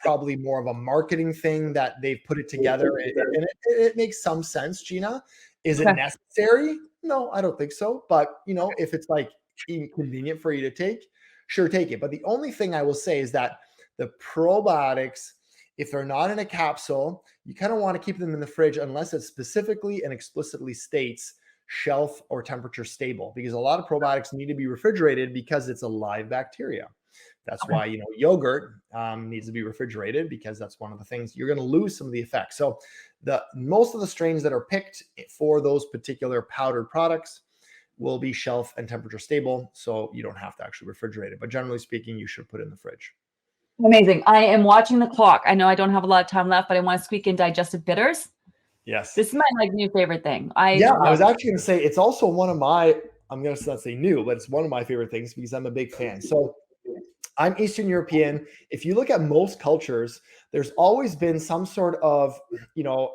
probably more of a marketing thing that they've put it together, and it makes some sense. Gina, is it Okay. necessary? No, I don't think so. But if it's like inconvenient for you to take, sure, take it. But the only thing I will say is that the probiotics, if they're not in a capsule, you kind of want to keep them in the fridge unless it specifically and explicitly states shelf or temperature stable, because a lot of probiotics need to be refrigerated because it's a live bacteria. That's Okay. why yogurt needs to be refrigerated, because that's one of the things you're going to lose some of the effects. So the most of the strains that are picked for those particular powdered products will be shelf and temperature stable, so you don't have to actually refrigerate it. But generally speaking, you should put it in the fridge. Amazing. I am watching the clock. I know I don't have a lot of time left, but I want to squeak in digestive bitters. Yes. This is my new favorite thing. I Yeah, I love was actually going to say it's also one of my, I'm going to not say new, but it's one of my favorite things because I'm a big fan. So I'm Eastern European. If you look at most cultures, there's always been some sort of,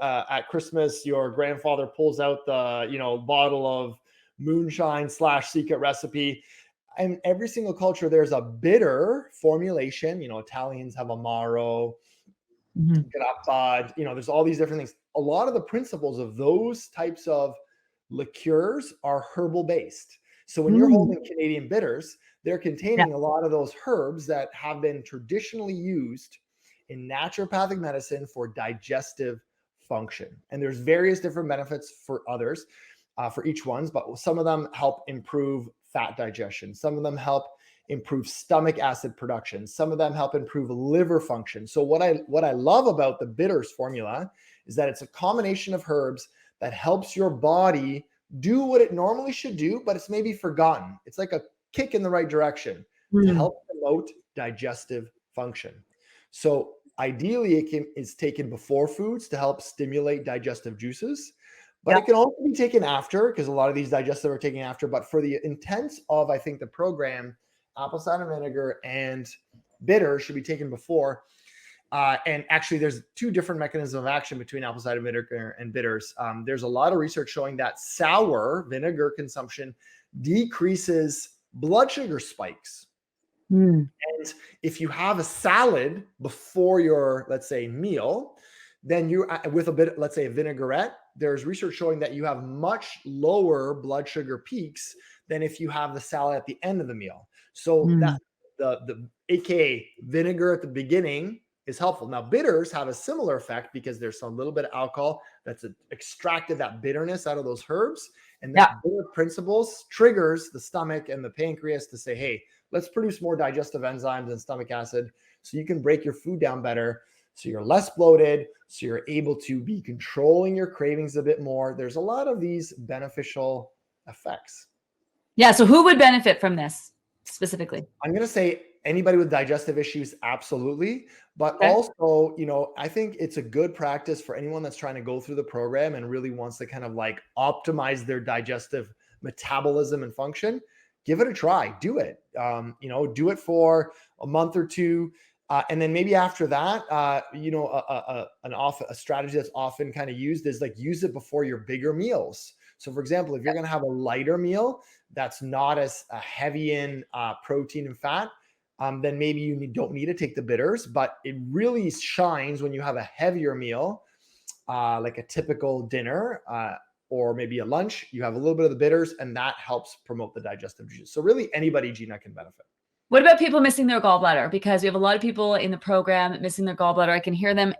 at Christmas, your grandfather pulls out the, bottle of moonshine / secret recipe. And every single culture, there's a bitter formulation. Italians have Amaro, grappa, there's all these different things. A lot of the principles of those types of liqueurs are herbal based. So when you're holding Canadian bitters, they're containing a lot of those herbs that have been traditionally used in naturopathic medicine for digestive function. And there's various different benefits for others, for each ones, but some of them help improve fat digestion. Some of them help improve stomach acid production. Some of them help improve liver function. So what I love about the bitters formula is that it's a combination of herbs that helps your body do what it normally should do, but it's maybe forgotten. It's like a kick in the right direction to help promote digestive function. So ideally, it's taken before foods to help stimulate digestive juices, but it can also be taken after, because a lot of these digestive are taken after. But for the intents of, I think, the program, apple cider vinegar and bitter should be taken before. And actually, there's two different mechanisms of action between apple cider vinegar and bitters. There's a lot of research showing that sour vinegar consumption decreases blood sugar spikes. And if you have a salad before your, let's say, meal, then you, with a bit, let's say, a vinaigrette, there's research showing that you have much lower blood sugar peaks than if you have the salad at the end of the meal. So that the AKA vinegar at the beginning is helpful. Now, bitters have a similar effect because there's some little bit of alcohol that's extracted that bitterness out of those herbs. And that bitter principles triggers the stomach and the pancreas to say, hey, let's produce more digestive enzymes and stomach acid so you can break your food down better, so you're less bloated, so you're able to be controlling your cravings a bit more. There's a lot of these beneficial effects. Yeah. So who would benefit from this specifically? I'm going to say anybody with digestive issues, absolutely. But also, I think it's a good practice for anyone that's trying to go through the program and really wants to kind of like optimize their digestive metabolism and function. Give it a try. Do it. Do it for a month or two. And then maybe after that, a strategy that's often kind of used is like use it before your bigger meals. So for example, if you're going to have a lighter meal that's not as heavy in protein and fat, then maybe you don't need to take the bitters, but it really shines when you have a heavier meal, like a typical dinner. or maybe a lunch, you have a little bit of the bitters, and that helps promote the digestive juice. So really anybody, Gina, can benefit. What about people missing their gallbladder? Because we have a lot of people in the program missing their gallbladder. I can hear them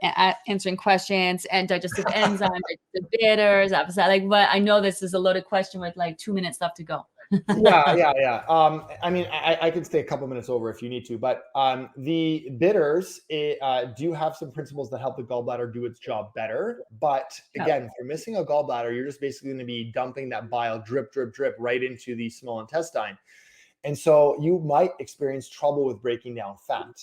answering questions and digestive enzymes, digestive bitters, but I know this is a loaded question with like 2 minutes left to go. Yeah. I mean, I can stay a couple minutes over if you need to, but the bitters do have some principles that help the gallbladder do its job better. But again, if you're missing a gallbladder, you're just basically going to be dumping that bile drip right into the small intestine. And so you might experience trouble with breaking down fat.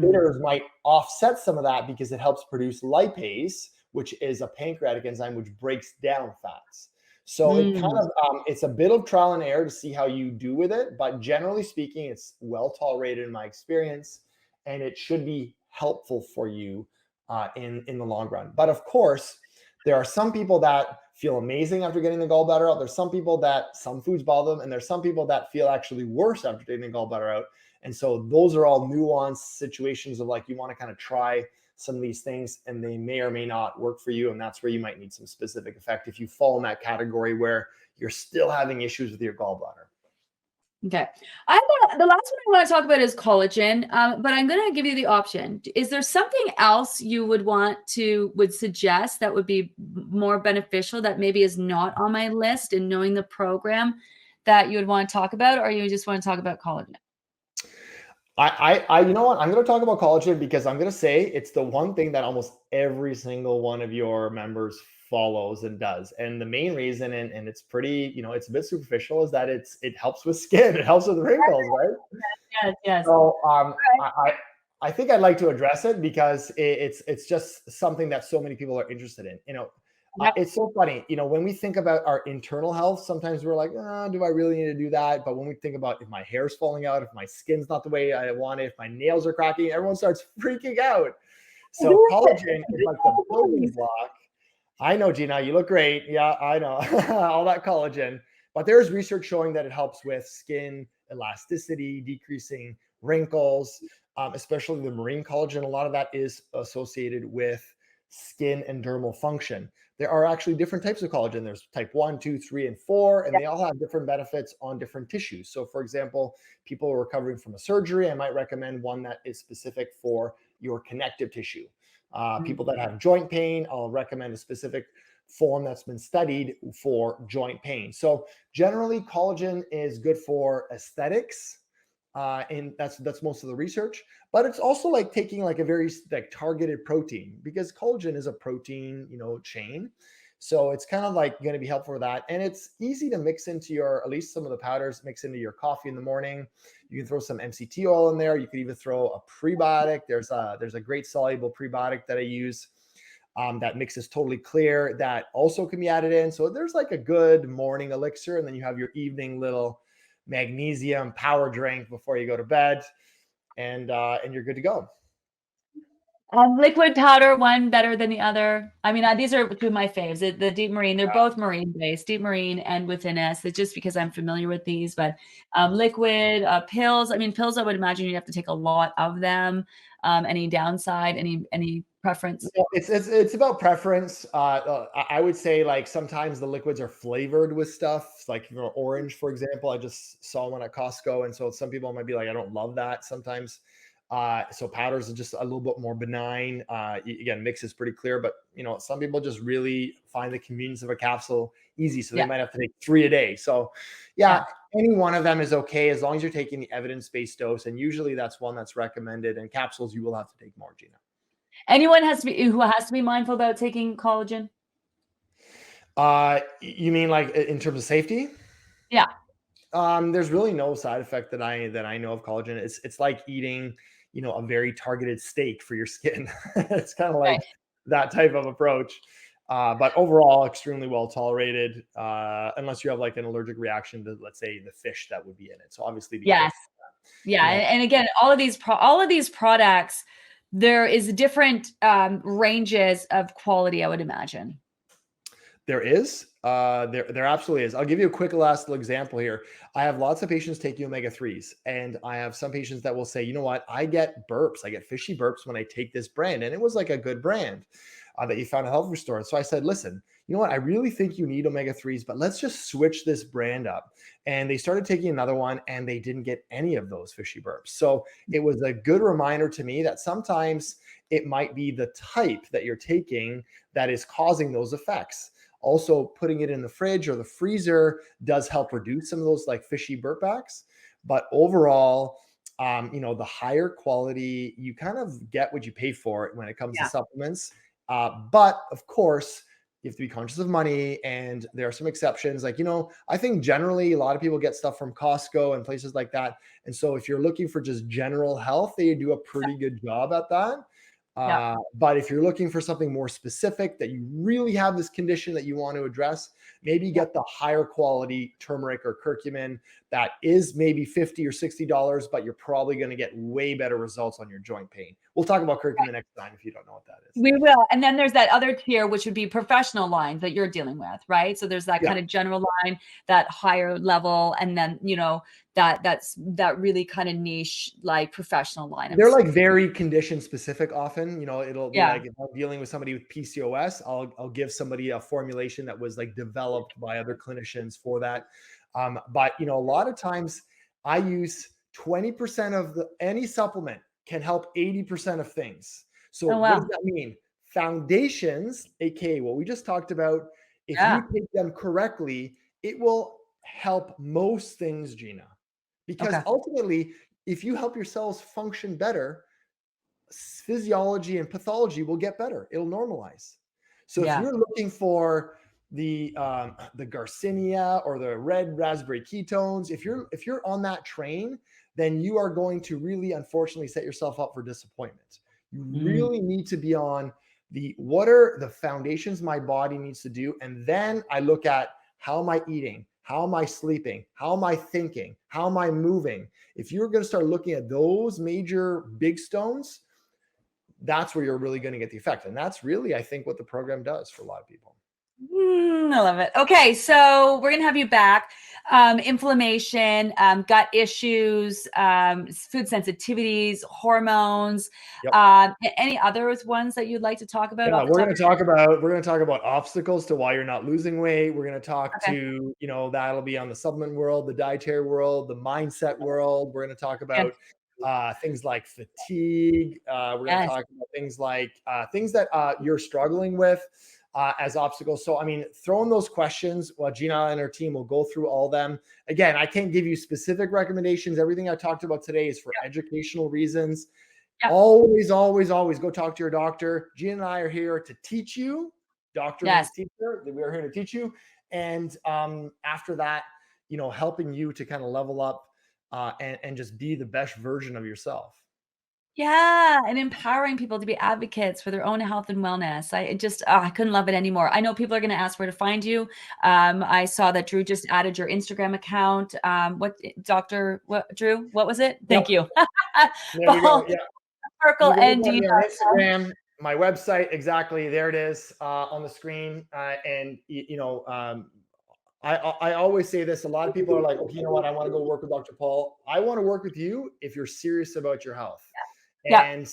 Bitters might offset some of that because it helps produce lipase, which is a pancreatic enzyme which breaks down fats. So it kind of it's a bit of trial and error to see how you do with it, but generally speaking, it's well tolerated in my experience, and it should be helpful for you in the long run. But of course, there are some people that feel amazing after getting the gallbladder out. There's some people that some foods bother them, and there's some people that feel actually worse after getting the gallbladder out. And so those are all nuanced situations of like you want to kind of try some of these things, and they may or may not work for you. And that's where you might need some specific effect if you fall in that category where you're still having issues with your gallbladder. Okay. The last one I want to talk about is collagen, but I'm going to give you the option. Is there something else you would suggest that would be more beneficial that maybe is not on my list in knowing the program that you would want to talk about, or you just want to talk about collagen? You know what? I'm going to talk about collagen because I'm going to say it's the one thing that almost every single one of your members follows and does. And the main reason, and it's pretty, it's a bit superficial, is that it helps with skin. It helps with wrinkles, right? Yes. So I think I'd like to address it because it's just something that so many people are interested in. It's so funny, when we think about our internal health, sometimes we're like, do I really need to do that? But when we think about if my hair's falling out, if my skin's not the way I want it, if my nails are cracking, everyone starts freaking out. So collagen is like the building block. I know, Gina, you look great. Yeah, I know. All that collagen. But there's research showing that it helps with skin elasticity, decreasing wrinkles, especially the marine collagen. A lot of that is associated with skin and dermal function. There are actually different types of collagen. There's type 1, 2, 3, and 4, and they all have different benefits on different tissues. So for example, people recovering from a surgery, I might recommend one that is specific for your connective tissue. People that have joint pain, I'll recommend a specific form that's been studied for joint pain. So generally collagen is good for aesthetics. And that's most of the research, but it's also like taking like a very like targeted protein, because collagen is a protein, chain. So it's kind of like going to be helpful for that. And it's easy to mix into at least some of the powders, mix into your coffee in the morning. You can throw some MCT oil in there. You could even throw a prebiotic. There's a great soluble prebiotic that I use that mixes totally clear that also can be added in. So there's like a good morning elixir, and then you have your evening little magnesium power drink before you go to bed, and you're good to go. Liquid powder, one better than the other. I mean, these are two of my faves. The deep marine, they're both marine based, deep marine and within us. It's just because I'm familiar with these, but liquid pills. I mean, pills, I would imagine you'd have to take a lot of them. Any downside, any preference? It's about preference. I would say like sometimes the liquids are flavored with stuff like orange, for example. I just saw one at Costco, and so some people might be like, I don't love that sometimes. So powders are just a little bit more benign. Again, mix is pretty clear, but some people just really find the convenience of a capsule easy, so they might have to take 3 a day. So any one of them is okay as long as you're taking the evidence-based dose, and usually that's one that's recommended. And capsules you will have to take more, Gina. Anyone who has to be mindful about taking collagen? You mean like in terms of safety? Yeah. There's really no side effect that I know of collagen. It's like eating, a very targeted steak for your skin. It's kind of like that type of approach. But overall, extremely well tolerated, unless you have like an allergic reaction to, let's say, the fish that would be in it. So obviously, yes. Yeah. And again, all of these products, there is different ranges of quality, I would imagine. There is. There absolutely is. I'll give you a quick last example here. I have lots of patients taking omega-3s, and I have some patients that will say, you know what, I get burps. I get fishy burps when I take this brand. And it was like a good brand. that you found a health restore. So I said, listen, you know what? I really think you need omega-3s, but let's just switch this brand up. And they started taking another one and they didn't get any of those fishy burps. So it was a good reminder to me that sometimes it might be the type that you're taking that is causing those effects. Also, putting it in the fridge or the freezer does help reduce some of those like fishy burp backs. But overall, the higher quality, you kind of get what you pay for when it comes to supplements. But of course, you have to be conscious of money, and there are some exceptions. Like, I think generally a lot of people get stuff from Costco and places like that. And so if you're looking for just general health, they do a pretty good job at that. But if you're looking for something more specific, that you really have this condition that you want to address, maybe get the higher quality turmeric or curcumin that is maybe $50 or $60, but you're probably going to get way better results on your joint pain. We'll talk about curcumin next time if you don't know what that is. We will. And then there's that other tier, which would be professional lines that you're dealing with, right? So there's that kind of general line, that higher level, and then, that really kind of niche, like professional line. They're like very condition specific often. It'll be like, if I'm dealing with somebody with PCOS, I'll give somebody a formulation that was like developed by other clinicians for that. But a lot of times I use 20% of any supplement can help 80% of things. So what does that mean? Foundations, aka what we just talked about, if you take them correctly, it will help most things, Gina. Because ultimately, if you help your cells function better, physiology and pathology will get better. It'll normalize. So if you're looking for the Garcinia or the red raspberry ketones, if you're on that train, then you are going to really, unfortunately, set yourself up for disappointment. You really need to be on what are the foundations my body needs to do. And then I look at, how am I eating? How am I sleeping? How am I thinking? How am I moving? If you're going to start looking at those major big stones, that's where you're really going to get the effect. And that's really, I think, what the program does for a lot of people. I love it. Okay, so we're going to have you back. Inflammation, gut issues, food sensitivities, hormones, any other ones that you'd like to talk about? Yeah, we're going to talk about obstacles to why you're not losing weight. We're going to talk to, that'll be on the supplement world, the dietary world, the mindset world. We're going to talk about things like fatigue. We're going to talk about things like things that you're struggling with as obstacles. So, throwing those questions, Gina and her team will go through all them. Again, I can't give you specific recommendations. Everything I talked about today is for educational reasons. Always, always, always go talk to your doctor. Gina and I are here to teach you. Doctor means teacher. We are here to teach you. And after that, helping you to kind of level up and just be the best version of yourself. Yeah, and empowering people to be advocates for their own health and wellness. I couldn't love it anymore. I know people are going to ask where to find you. I saw that Drew just added your Instagram account. Drew, what was it? Thank you. There we go. Yeah. Hrkal ND. Instagram, my website, exactly. There it is on the screen. I always say this. A lot of people are like, okay, you know what? I want to go work with Dr. Paul. I want to work with you if you're serious about your health. And,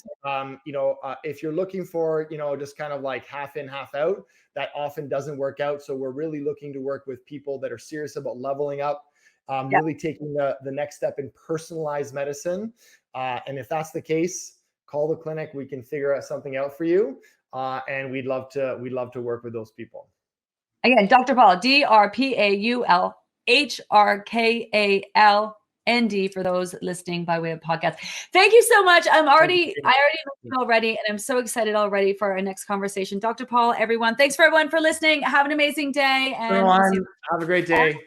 if you're looking for, just kind of like half in, half out, that often doesn't work out. So we're really looking to work with people that are serious about leveling up, really taking the next step in personalized medicine. And if that's the case, call the clinic. We can figure out something out for you. And we'd love to work with those people. Again, Dr. Paul, DrPaulHrkal ND for those listening by way of podcast. Thank you so much. I already know already, and I'm so excited already for our next conversation. Dr. Paul, everyone, thanks for everyone for listening. Have an amazing day. And everyone, have a great day.